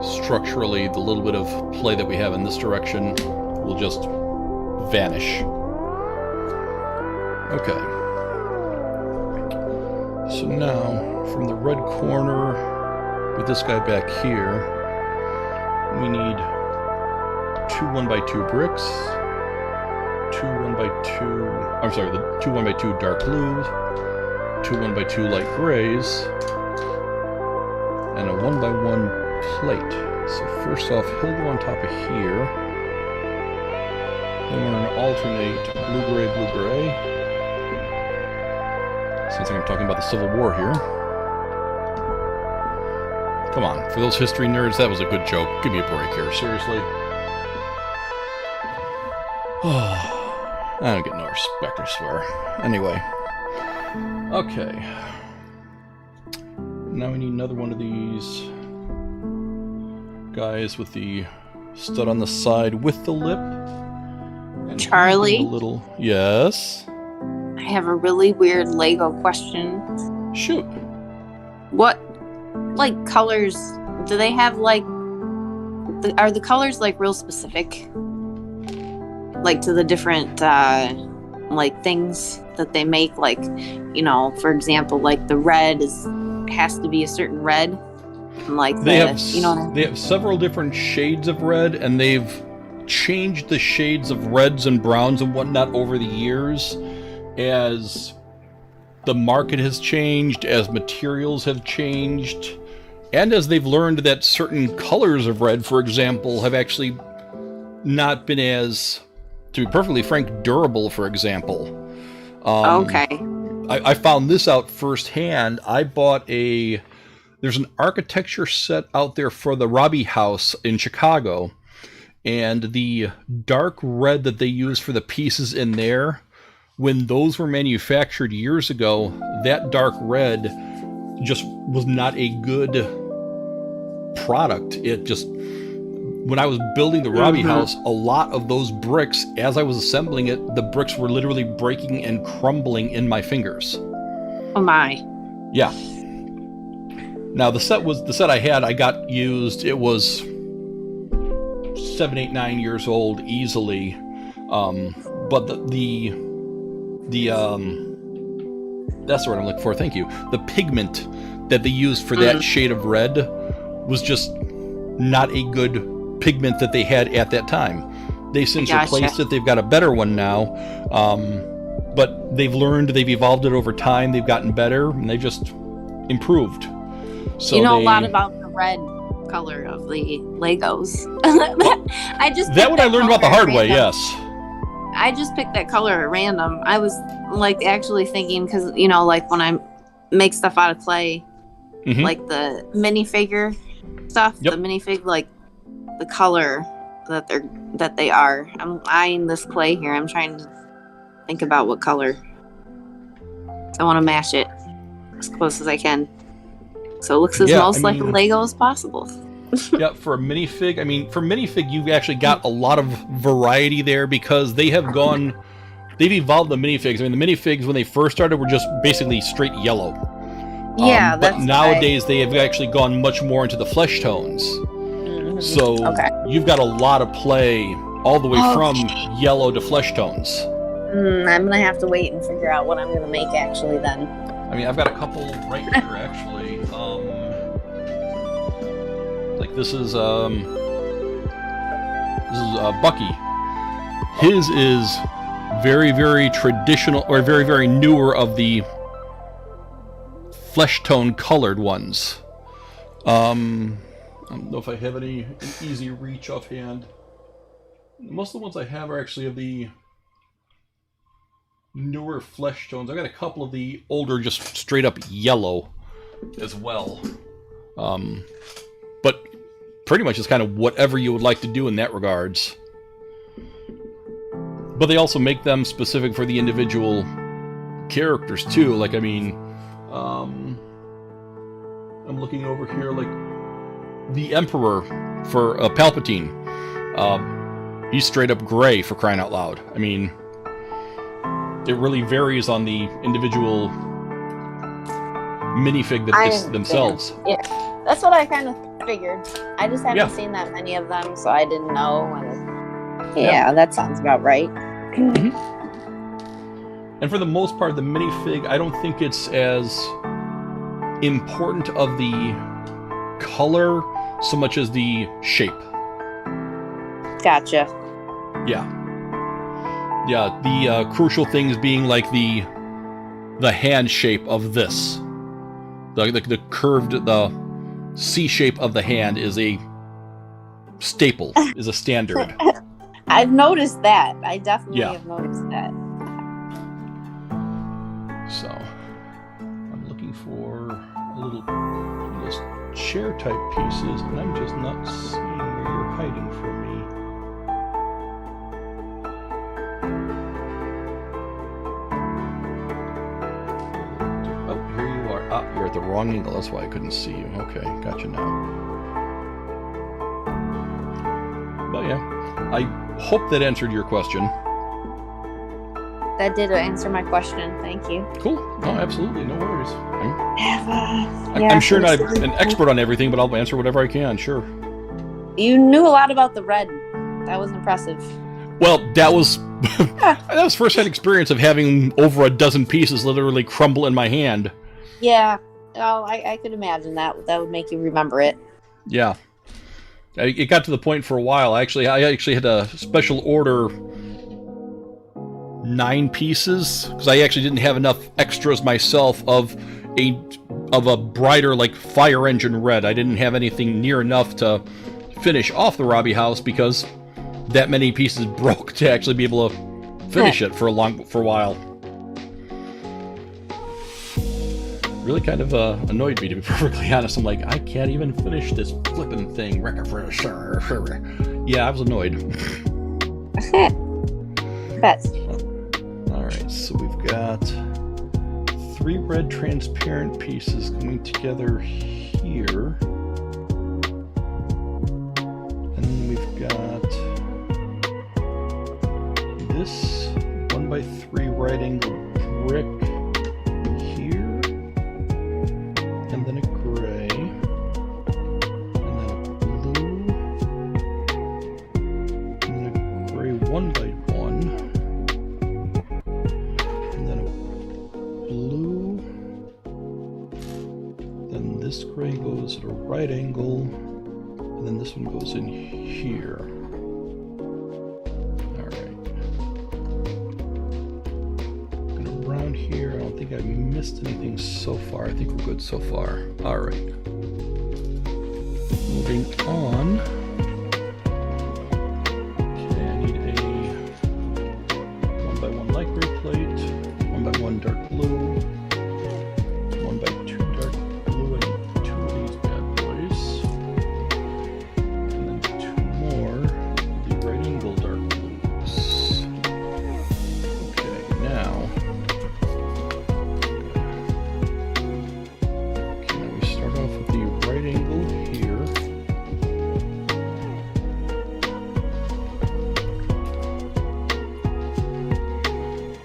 structurally, the little bit of play that we have in this direction will just vanish. Okay. So now, from the red corner, with this guy back here, we need 2 1x2 bricks, 2 1x2, I'm sorry, the 2 1x2 dark blues, 2 1x2 light grays, and a 1x1 plate. So first off, he'll go on top of here. Then we're going to alternate blue-gray, blue-gray. Sounds like I'm talking about the Civil War here. Come on, for those history nerds, that was a good joke. Give me a break here, seriously. I don't get no respect, I swear. Anyway. Okay. Now we need another one of these guys with the stud on the side with the lip. And Charlie? A little... Yes? I have a really weird Lego question. Shoot. What, like, colors, do they have, like, are the colors, like, real specific? Like, to the different, like, things that they make? Like, you know, for example, like, the red has to be a certain red. And, like, they have several different shades of red, and they've changed the shades of reds and browns and whatnot over the years as the market has changed, as materials have changed, and as they've learned that certain colors of red, for example, have actually not been as, to be perfectly frank, durable, for example. Okay. I found this out firsthand. I bought there's an architecture set out there for the Robbie House in Chicago, and the dark red that they use for the pieces in there, when those were manufactured years ago, that dark red just was not a good product. It just, when I was building the Robbie House, a lot of those bricks, as I was assembling it, the bricks were literally breaking and crumbling in my fingers. Oh my. Yeah. Now the set I had, I got used, it was 7, 8, 9 years old easily. But the that's the word I'm looking for, thank you. The pigment that they used for that shade of red was just not a good pigment that they had at that time. They've since replaced it, they've got a better one now. But they've learned, they've evolved it over time, they've gotten better, and they just improved. So you know a lot about the red color of the Legos. I just That one I learned about the hard way, yes. I just picked that color at random. I was like actually thinking, because you know, like when I make stuff out of clay, like the minifigure stuff, the minifig, like the color that they are. I'm eyeing this clay here. I'm trying to think about what color. I want to mash it as close as I can, so it looks as like a Lego as possible. Yeah, for a minifig, I mean, for minifig, you've actually got a lot of variety there because they've evolved the minifigs. I mean, the minifigs, when they first started, were just basically straight yellow. Yeah, but nowadays they have actually gone much more into the flesh tones. So you've got a lot of play all the way from yellow to flesh tones. I'm going to have to wait and figure out what I'm going to make actually then. I mean, I've got a couple right here actually. Like this is Bucky. His is very, very traditional, or very, very newer of the flesh tone colored ones. I don't know if I have an easy reach offhand. Most of the ones I have are actually of the newer flesh tones. I've got a couple of the older, just straight up yellow as well. But pretty much it's kind of whatever you would like to do in that regards. But they also make them specific for the individual characters too. Like, I mean, I'm looking over here, like the Emperor for Palpatine. He's straight up gray, for crying out loud. I mean, it really varies on the individual minifig themselves. Yeah, that's what I kind of figured. I just haven't seen that many of them, so I didn't know. And that sounds about right. And for the most part, the minifig, I don't think it's as important of the color so much as the shape. Gotcha. Yeah, the crucial things being like the hand shape of this. The curved, the C shape of the hand is a staple, is a standard. I've noticed that. I definitely have noticed that. So, I'm looking for a little chair type pieces, and I'm just not seeing where you're hiding from me. Oh, here you are. Ah, you're at the wrong angle. That's why I couldn't see you. Okay, gotcha now. But yeah, I hope that answered your question. That did answer my question. Thank you. Cool. No, absolutely. No worries. I'm sure not an expert on everything, but I'll answer whatever I can. Sure. You knew a lot about the red. That was impressive. Well, that was first-hand experience of having over a dozen pieces literally crumble in my hand. Yeah. Oh, I could imagine that. That would make you remember it. Yeah. It got to the point for a while. I actually had a special order 9 pieces because I actually didn't have enough extras myself of a brighter, like, fire engine red. I didn't have anything near enough to finish off the Robbie house because that many pieces broke to actually be able to finish it for a while. Really kind of annoyed me, to be perfectly honest. I'm like, I can't even finish this flippin' thing. Yeah, I was annoyed. Best. Alright, so we've got 3 red transparent pieces coming together here. And then we've got this 1x3 right angle brick here. And then a gray. And then a blue. And then a gray 1x1. This gray goes at a right angle, and then this one goes in here. Alright. And around here, I don't think I missed anything so far. I think we're good so far. Alright. We'll moving on. Okay, I need a 1x1 light gray plate, 1x1 dark blue, 1x2 dark blue. I need 2 of these bad boys. And then 2 more of the right angle dark blues. Okay, now. Okay, now we start off with the right angle here.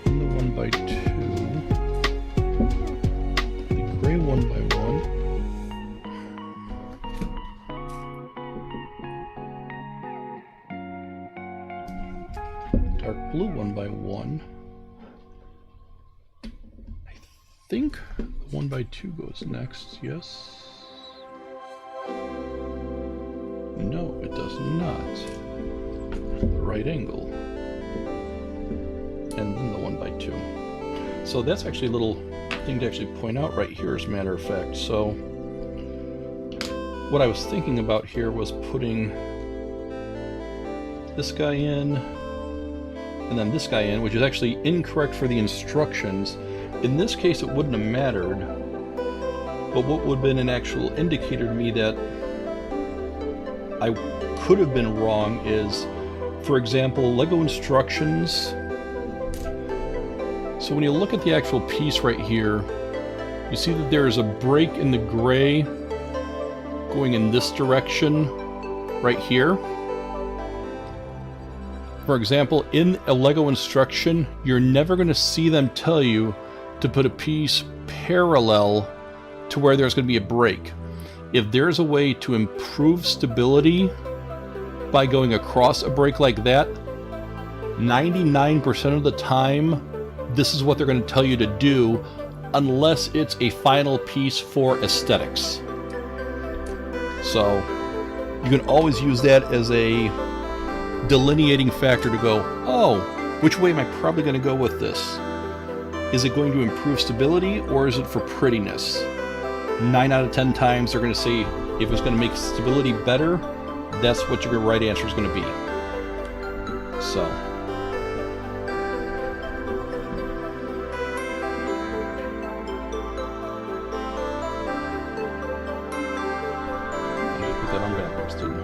And the 1x2. The gray 1x1. Dark blue 1x1. I think the 1x2 goes next, yes? No, it does not. The right angle. And then the 1x2. So that's actually a little thing to actually point out right here, as a matter of fact. So what I was thinking about here was putting this guy in, and then this guy in, which is actually incorrect for the instructions. In this case, it wouldn't have mattered, but what would have been an actual indicator to me that I could have been wrong is, for example, Lego instructions. So when you look at the actual piece right here, you see that there is a break in the gray going in this direction right here. For example, in a Lego instruction, you're never going to see them tell you to put a piece parallel to where there's going to be a break. If there's a way to improve stability by going across a break like that, 99% of the time, this is what they're going to tell you to do, unless it's a final piece for aesthetics. So you can always use that as a delineating factor to go, oh, which way am I probably going to go with this? Is it going to improve stability, or is it for prettiness? 9 out of 10 times they're going to say if it's going to make stability better, that's what your right answer is going to be. So I put that on backwards, didn't I?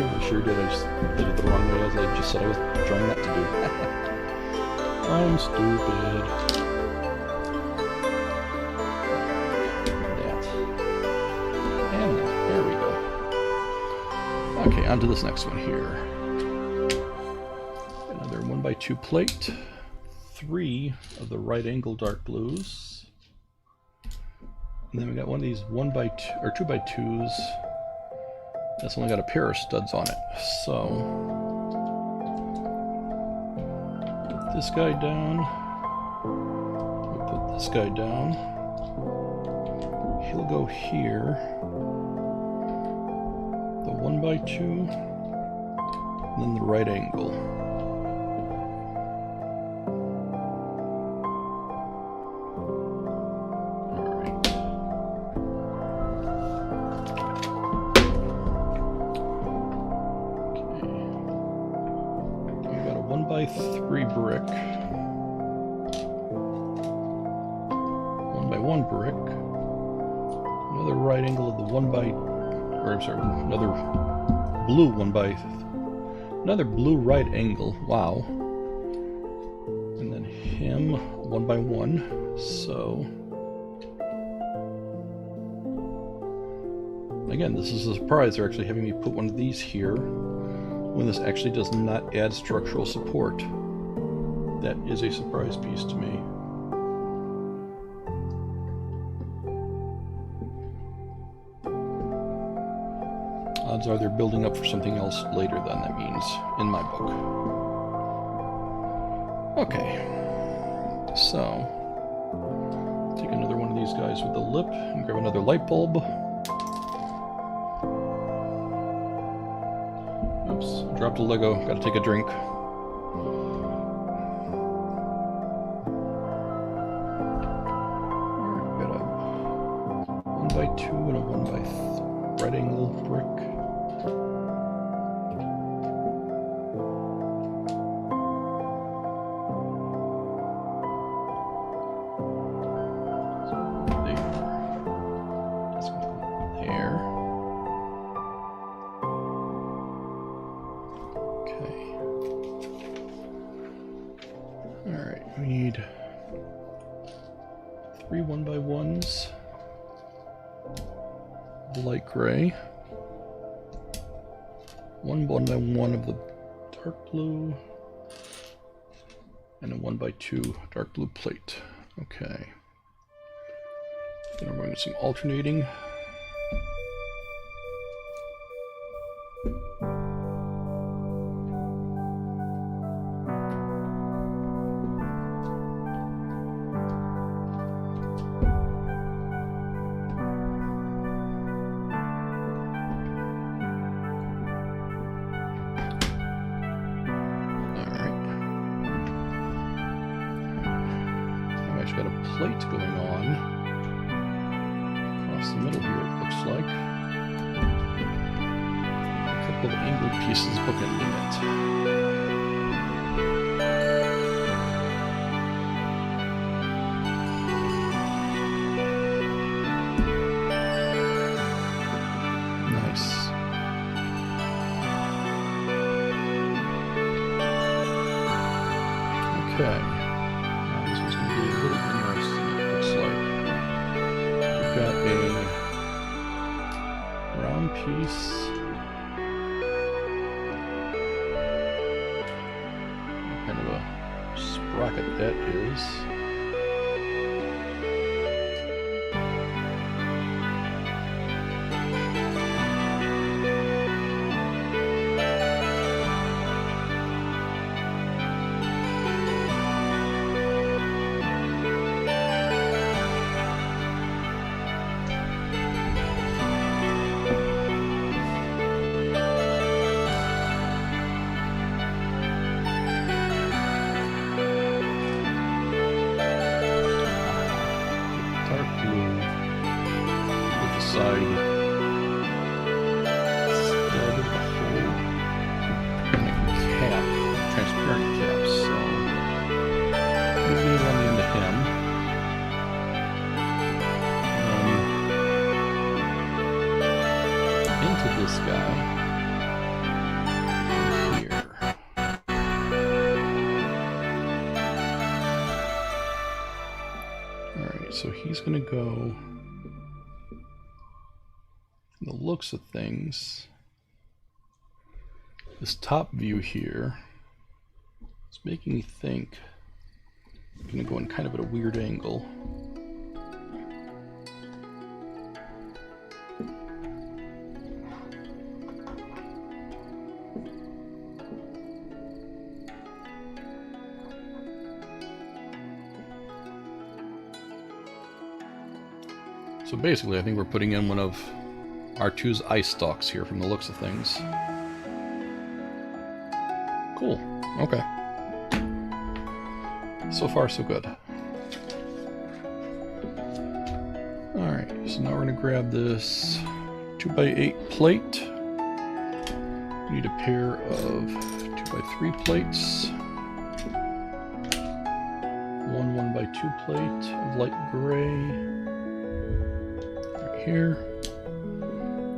I sure did. I just did it the wrong way, as I just said I was trying not to do. I'm stupid. And there we go. Okay, on to this next one here. Another 1x2 plate. 3 of the right angle dark blues. And then we got one of these 1x2 or 2x2s. That's only got a pair of studs on it. So put this guy down. We'll put this guy down. He'll go here. The 1x2, and then the right angle. Alright. Okay. We've got a 1x3 brick. 1x1 brick. Another right angle of the 1x, or I'm sorry, another blue another blue right angle. Wow. And then him 1x1. So again, this is a surprise. They're actually having me put one of these here when this actually does not add structural support. That is a surprise piece to me. Odds are they're building up for something else later then, that means, in my book. Okay. So, take another one of these guys with the lip and grab another light bulb. Oops, dropped a Lego, gotta take a drink. Got a 1x2 and a 1x3 right angle brick. There. Okay. Alright, we need 3 1x1s. Light gray. 1 1x1 of the dark blue. And a 1x2 dark blue plate. Okay. Then we're going to some alternating. Got a plate going on across the middle here, it looks like. A couple of angled pieces bookending it. Nice. Okay. Got a round piece. What kind of a sprocket that is. Transparent caps, so moving around the end of him. Into this guy here. Alright, so he's gonna go, from the looks of things, this top view here. It's making me think I'm going to go in kind of at a weird angle. So basically, I think we're putting in one of R2's ice stalks here from the looks of things. Cool. Okay. So far, so good. Alright, so now we're going to grab this 2x8 plate. We need a pair of 2x3 plates. One 1x2 plate of light gray. Right here.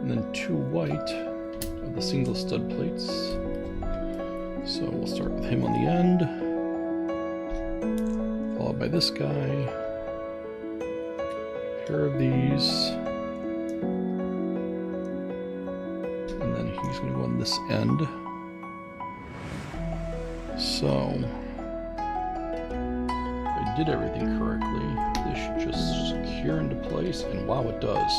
And then 2 white of the single stud plates. So we'll start with him on the end. Followed by this guy, a pair of these, and then he's going to go on this end. So, if I did everything correctly, this should just secure into place, and wow, it does.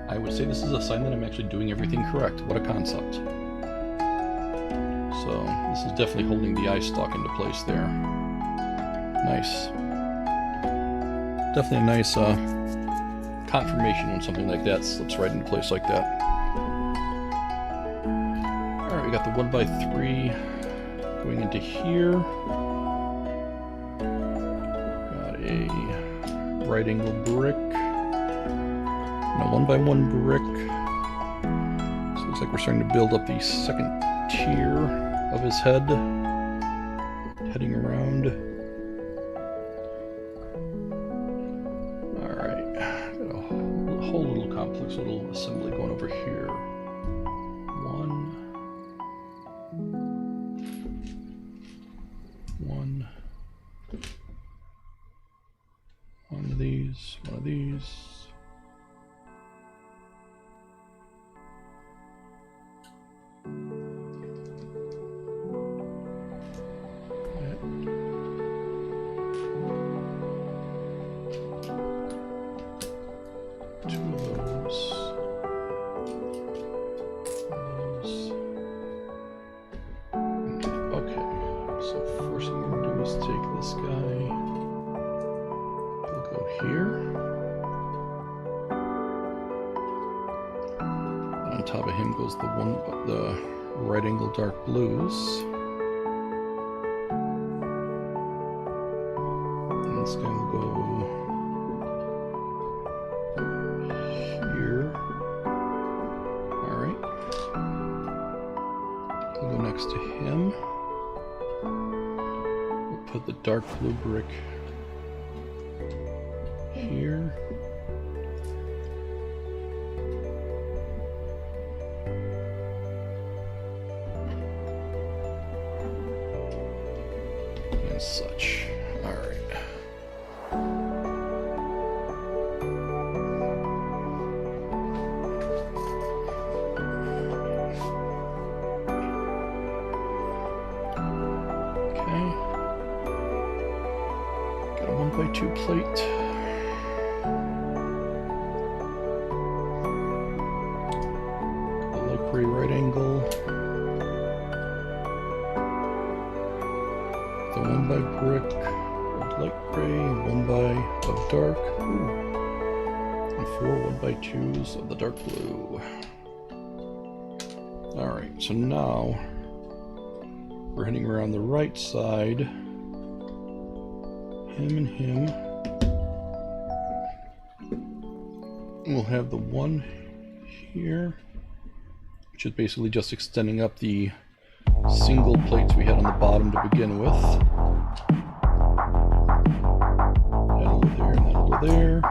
I would say this is a sign that I'm actually doing everything correct. What a concept. So, this is definitely holding the eye stalk into place there. Nice. Definitely a nice confirmation when something like that slips right into place like that. Alright, we got the 1x3 going into here. Got a right angle brick. And a 1x1 brick. Looks like we're starting to build up the second tier of his head, heading around. Alright, got a whole little complex little assembly going over here. One of these, one of these. On top of him goes the right angle dark blues. And this guy will go here. Alright. We'll go next to him. We'll put the dark blue brick here. Such. All right. Okay. Got a 1x2 plate. Got the light gray right angle. The 1x brick of light gray, 1x of dark, and 4 1x2s of the dark blue. Alright, so now we're heading around the right side. Him and him. We'll have the one here, which is basically just extending up the single plates we had on the bottom to begin with. That'll go there and that'll go there.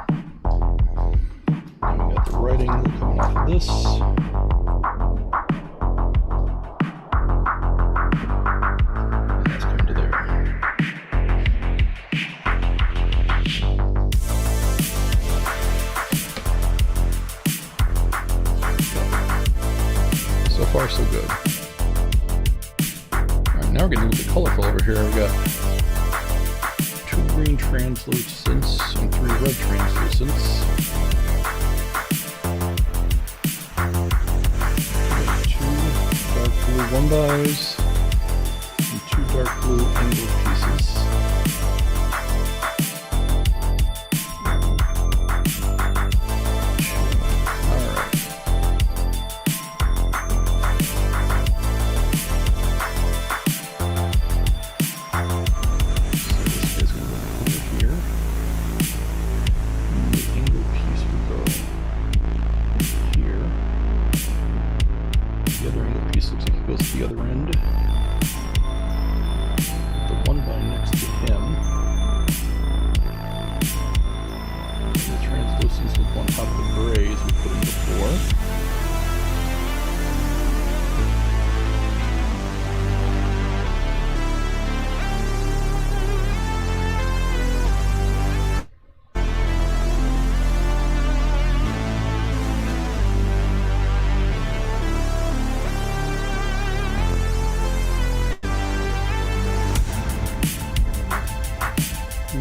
And we got the right angle coming off of this. And that's coming to there. So far, so good. Now we're getting a little bit colorful over here. We've got 2 green translucents and 3 red translucents. We've got 2 dark blue 1x's and 2 dark blue angled pieces. The other end. The 1x next to him. And the translucents with on top of the grays we put in before.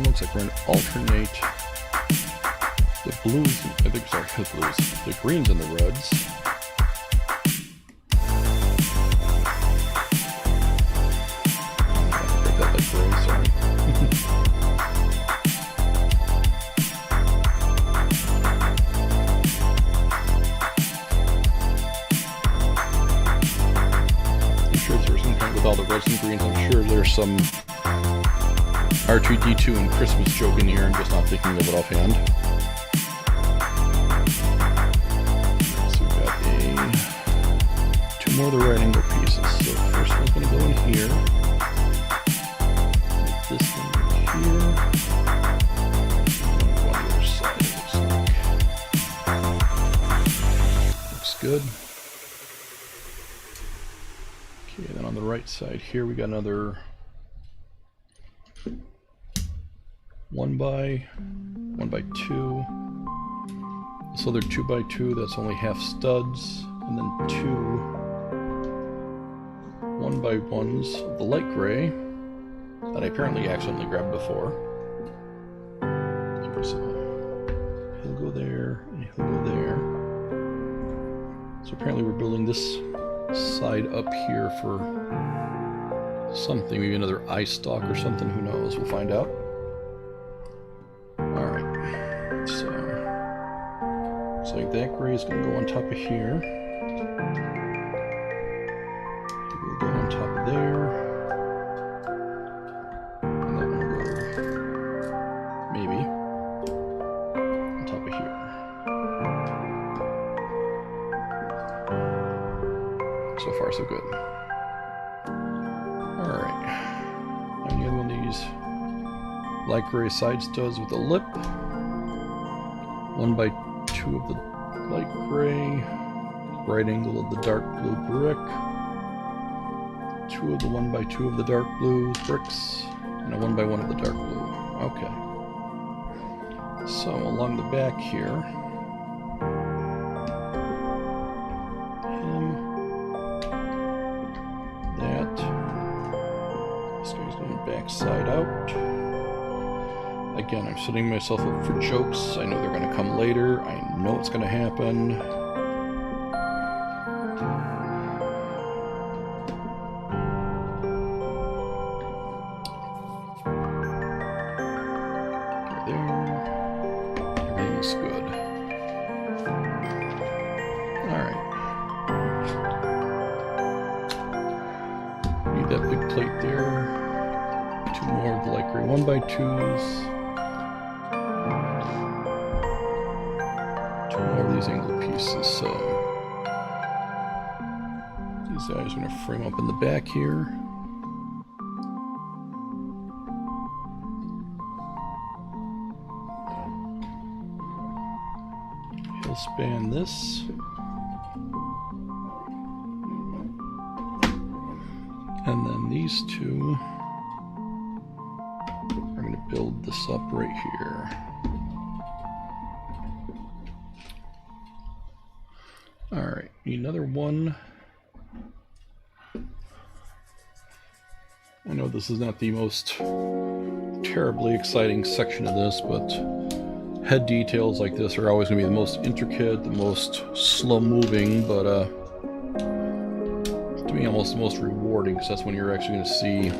Looks like we're going to alternate the blues, the greens and the reds. Break that like gray, sorry. I'm sure there's some kind with all the reds and greens. I'm sure there's some R2-D2 and Christmas joke in here, I'm just not thinking of it offhand. So we've got a more of the right angle pieces. So first one's going to go in here. This one right here. One on the other side, it looks like. Looks good. Okay, then on the right side here we got another 1x2. This other 2x2, that's only half studs, and then two 1x1s of the light gray that I apparently accidentally grabbed before. So he'll go there, and he'll go there. So apparently we're building this side up here for something, maybe another eye stalk or something, who knows, we'll find out. Alright, so looks like that gray is going to go on top of here. It will go on top of there. And that one will go, maybe, on top of here. So far, so good. Alright. And the other one of these light gray side studs with a lip. 1x2 of the light gray. Right angle of the dark blue brick. 2 of the 1x2 of the dark blue bricks. And a 1x1 of the dark blue. Okay. So along the back here. Side out. Again, I'm setting myself up for jokes. I know they're going to come later. I know it's going to happen. There. Everything's good. Alright. Need that big plate there. Two more of the light gray 1x2s. Two more of these angle pieces, so these guys are going to frame up in the back here. He'll span this. And then these two build this up right here. Alright, need another one. I know this is not the most terribly exciting section of this, but head details like this are always going to be the most intricate, the most slow moving, but to me almost the most rewarding, because that's when you're actually going to see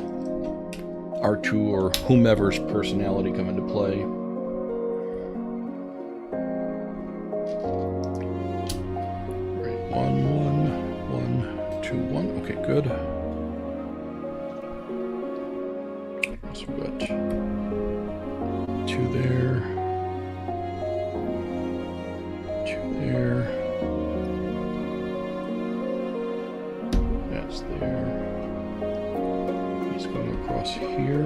R2 or whomever's personality come into play. Right, 1, 1, 1, 2, 1. Okay, good. So we got 2 there, 2 there. That's there. Going across here.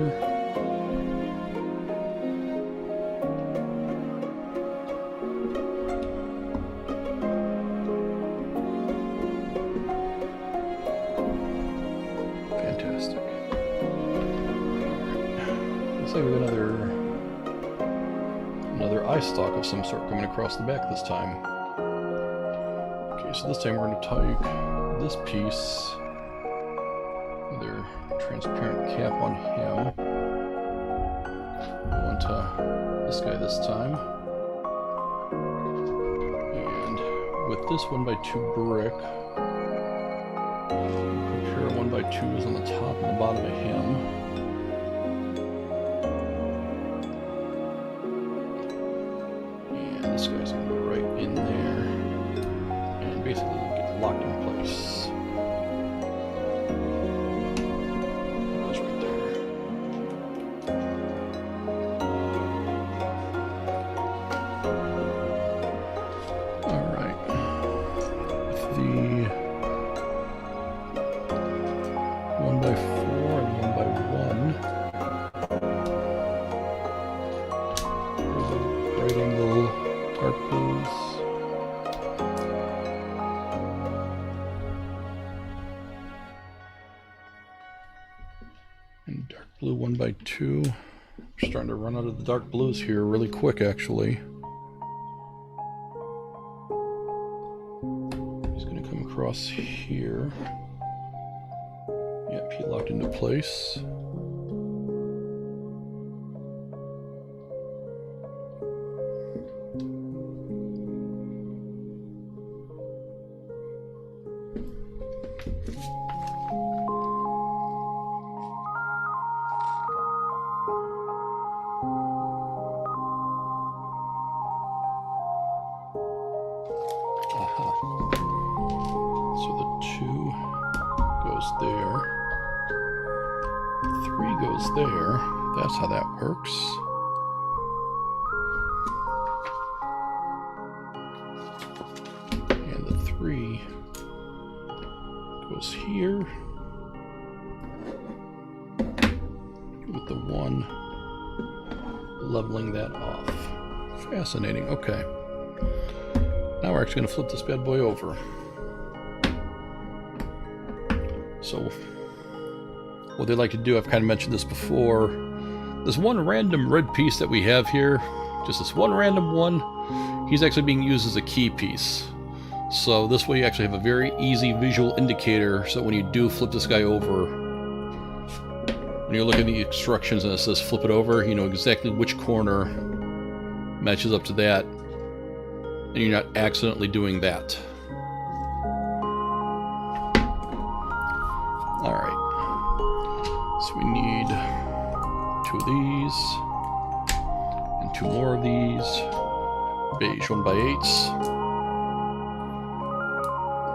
Fantastic. Looks like we got another eye stalk of some sort coming across the back this time. Okay, so this time we're going to take this piece. Another transparent cap on him. Go into this guy this time. And with this 1x2 brick, compare 1x2s on the top and the bottom of him. And this guy's going to go right in there. And basically get locked in place. blue 1x2. We're starting to run out of the dark blues here really quick, actually. He's going to come across here. Yep, he locked into place. So the 2 goes there. 3 goes there. That's how that works. And the 3 goes here. With the 1 leveling that off. Fascinating. Okay. Now we're actually going to flip this bad boy over. So, what they like to do, I've kind of mentioned this before, this one random red piece that we have here, just this one random one, he's actually being used as a key piece. So this way you actually have a very easy visual indicator, so when you do flip this guy over, when you're looking at the instructions and it says flip it over, you know exactly which corner matches up to that, and you're not accidentally doing that. Alright, so we need 2 of these, and 2 more of these, beige 1x8s,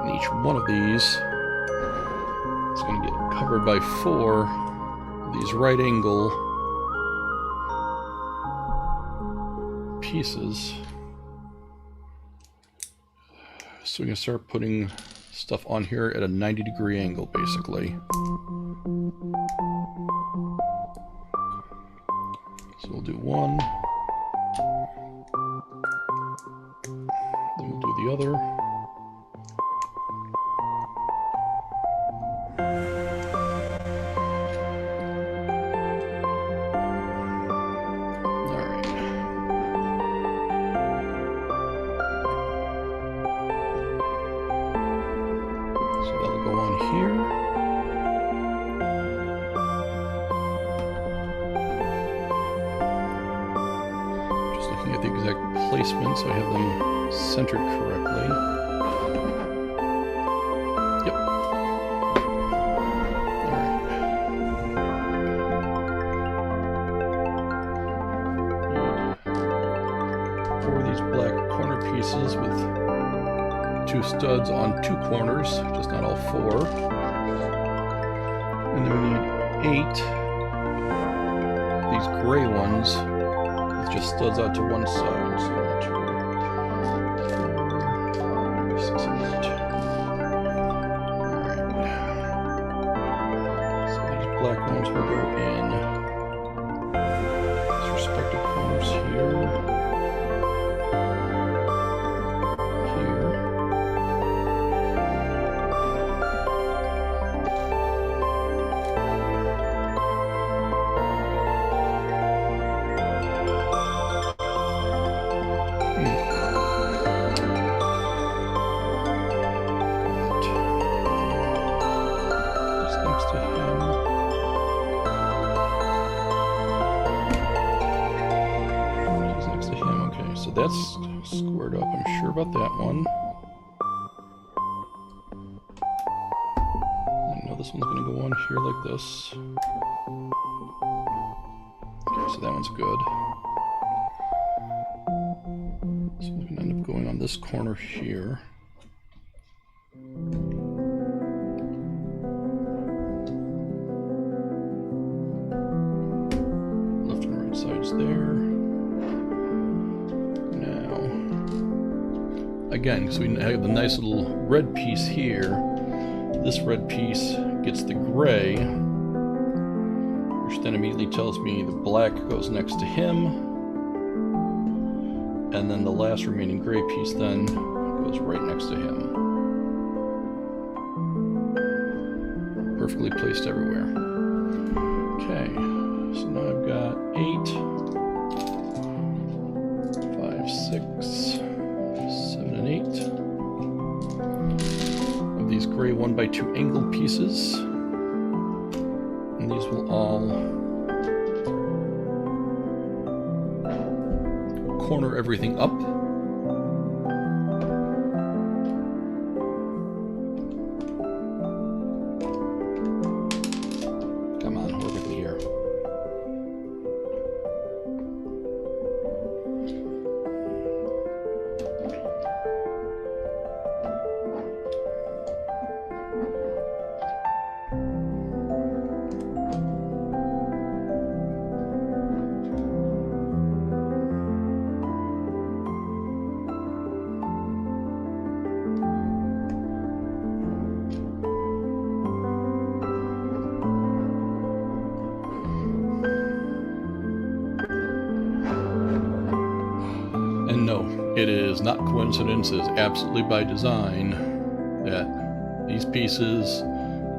and each one of these is going to get covered by 4 of these right angle pieces. So we can start putting stuff on here at a 90-degree angle, basically. So we'll do 1. Then we'll do the other. At the exact placement, so I have them centered correctly. Yep. Alright. 4 of these black corner pieces with 2 studs on 2 corners, just not all 4. And then we need 8 of these gray ones. Just studs out to one side, so 2, 4, 5, 6, 8. Alright. So these black ones will go in these respective corners here. Here. So that's squared up, I'm sure about that one. I know this one's going to go on here like this. Okay, so that one's good. So we're going to end up going on this corner here. Left and right sides there. Again, so we have the nice little red piece here. This red piece gets the gray, which then immediately tells me the black goes next to him, and then the last remaining gray piece then goes right next to him. Perfectly placed everywhere. Okay. So now I've got 8, 5, 6, 7, and 8 of these gray 1x2 angled pieces. And these will all corner everything up. Come on, work with me here. And no, it is not coincidence, it is absolutely by design that these pieces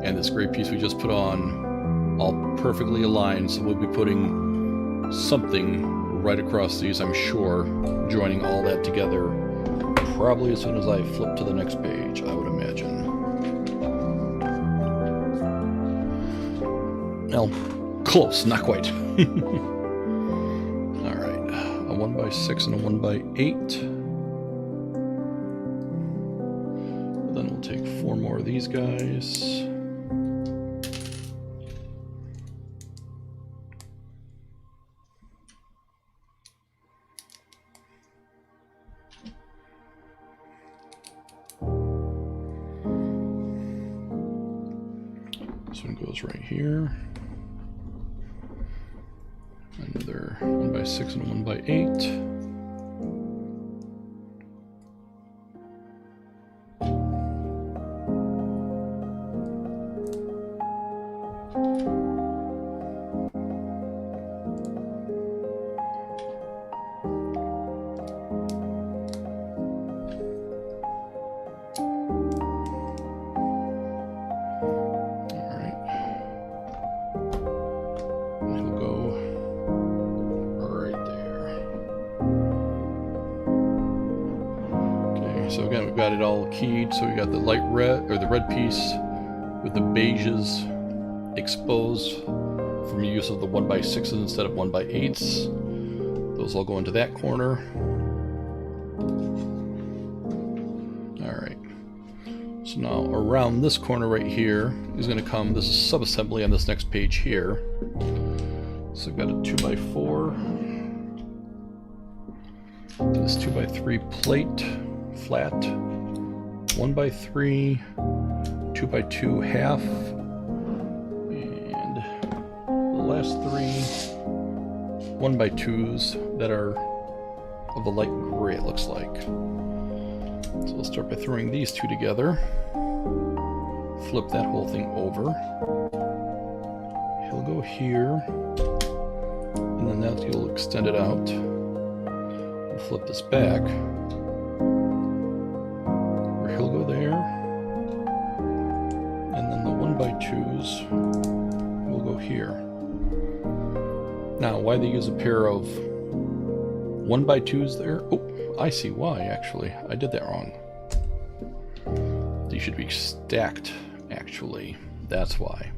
and this gray piece we just put on all perfectly aligned, so we'll be putting something right across these, I'm sure, joining all that together probably as soon as I flip to the next page, I would imagine. Well, close, not quite. 1x6 and a 1x8. Then we'll take 4 more of these guys. This one goes right here. Another 1x6 and a 1x8. So again, we've got it all keyed. So we got the light red, or the red piece with the beiges exposed from use of the 1x6s instead of 1x8s. Those all go into that corner. Alright. So now around this corner right here is going to come, this is sub-assembly on this next page here. So I've got a 2x4. This 2x3 plate. Flat, 1x3, 2x2 half, and the last 3 1x2s that are of a light gray, it looks like. So we'll start by throwing these 2 together, flip that whole thing over. He'll go here, and then that you'll extend it out. We'll flip this back. He'll go there, and then the 1x2s will go here. Now, why they use a pair of 1x2s there? Oh, I see why, actually. I did that wrong. These should be stacked, actually. That's why.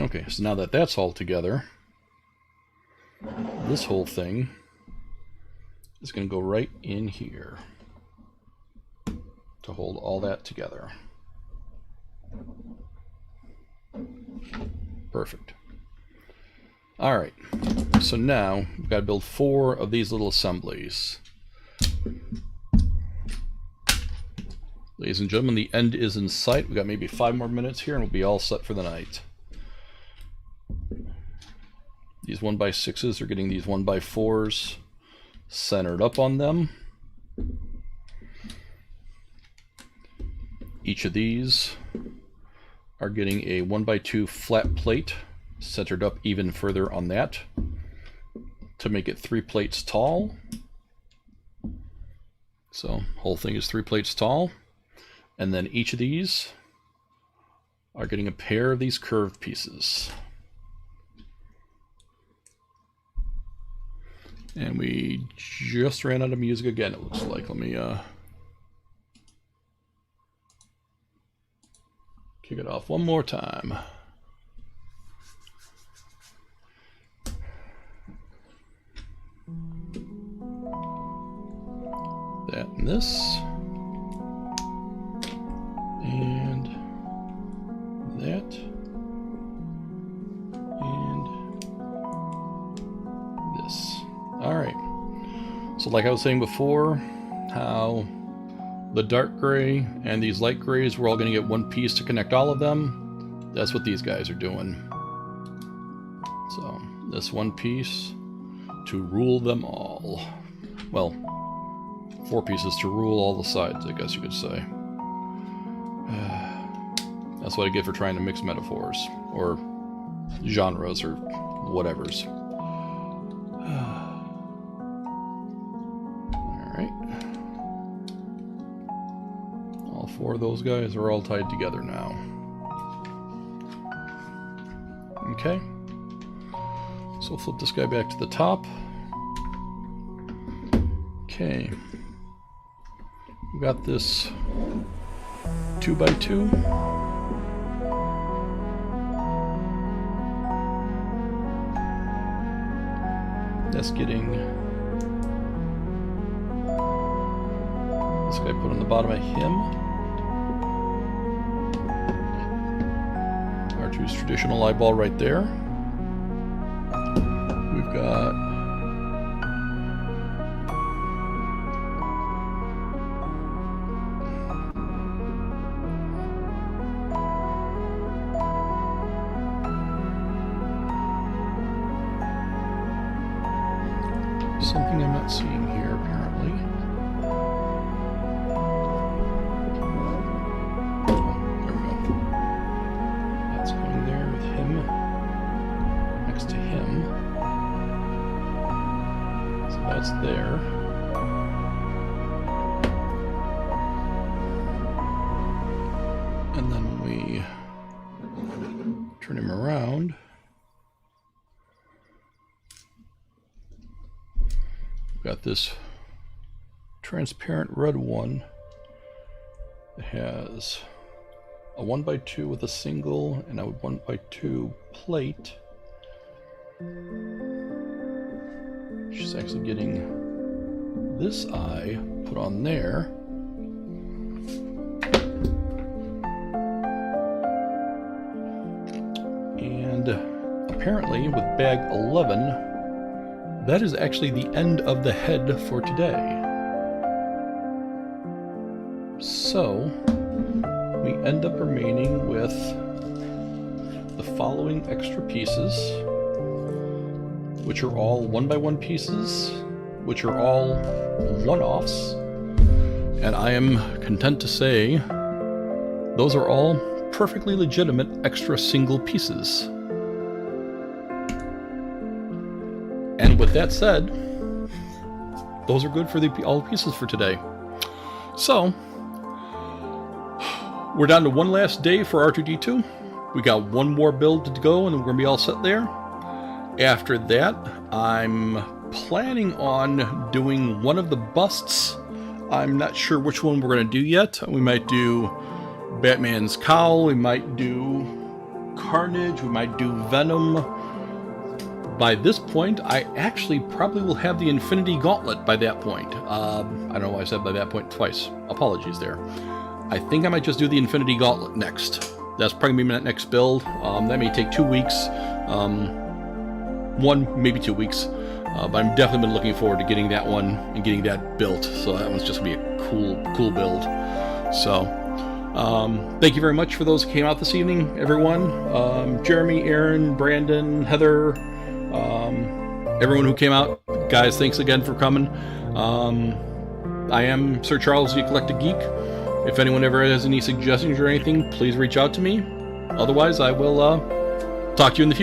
Okay, so now that that's all together, this whole thing is going to go right in here to hold all that together. Perfect. All right, so now we've got to build 4 of these little assemblies. Ladies and gentlemen, the end is in sight. We've got maybe 5 more minutes here and we'll be all set for the night. These 1x6s are getting these 1x4s centered up on them. Each of these are getting a 1x2 flat plate centered up even further on that to make it 3 plates tall. So whole thing is 3 plates tall, and then each of these are getting a pair of these curved pieces. And we just ran out of music again, it looks like. Let me kick it off one more time. That and this. And that. And this. Alright. So like I was saying before, how the dark gray and these light grays, we're all going to get one piece to connect all of them. That's what these guys are doing. So, this one piece to rule them all. Well, 4 pieces to rule all the sides, I guess you could say. That's what I get for trying to mix metaphors, or genres, or whatevers. Alright. All 4 of those guys are all tied together now. Okay. So we'll flip this guy back to the top. Okay. We've got this 2x2. That's getting this guy put on the bottom of him. R2's traditional eyeball right there. We've got something I'm not seeing here, apparently. Oh, there we go. That's going there with him next to him. So that's there. And then when we turn him around, got this transparent red one that has a 1x2 with a single and a 1x2 plate. She's actually getting this eye put on there. And apparently with bag 11, that is actually the end of the head for today. So, we end up remaining with the following extra pieces, which are all 1x1 pieces, which are all one-offs, and I am content to say those are all perfectly legitimate extra single pieces. And with that said, those are good for all the pieces for today. So, we're down to one last day for R2-D2. We got one more build to go and we're going to be all set there. After that, I'm planning on doing one of the busts. I'm not sure which one we're going to do yet. We might do Batman's cowl, we might do Carnage, we might do Venom. By this point, I actually probably will have the Infinity Gauntlet by that point. I don't know why I said by that point twice. Apologies there. I think I might just do the Infinity Gauntlet next. That's probably going to be my next build. That may take 2 weeks. 1, maybe 2 weeks. But I'm definitely been looking forward to getting that one and getting that built. So that one's just going to be a cool build. So, thank you very much for those who came out this evening, everyone. Jeremy, Aaron, Brandon, Heather, everyone who came out, guys, thanks again for coming. I am Sir Charles, the Eclectic Geek. If anyone ever has any suggestions or anything, please reach out to me. Otherwise, I will talk to you in the future.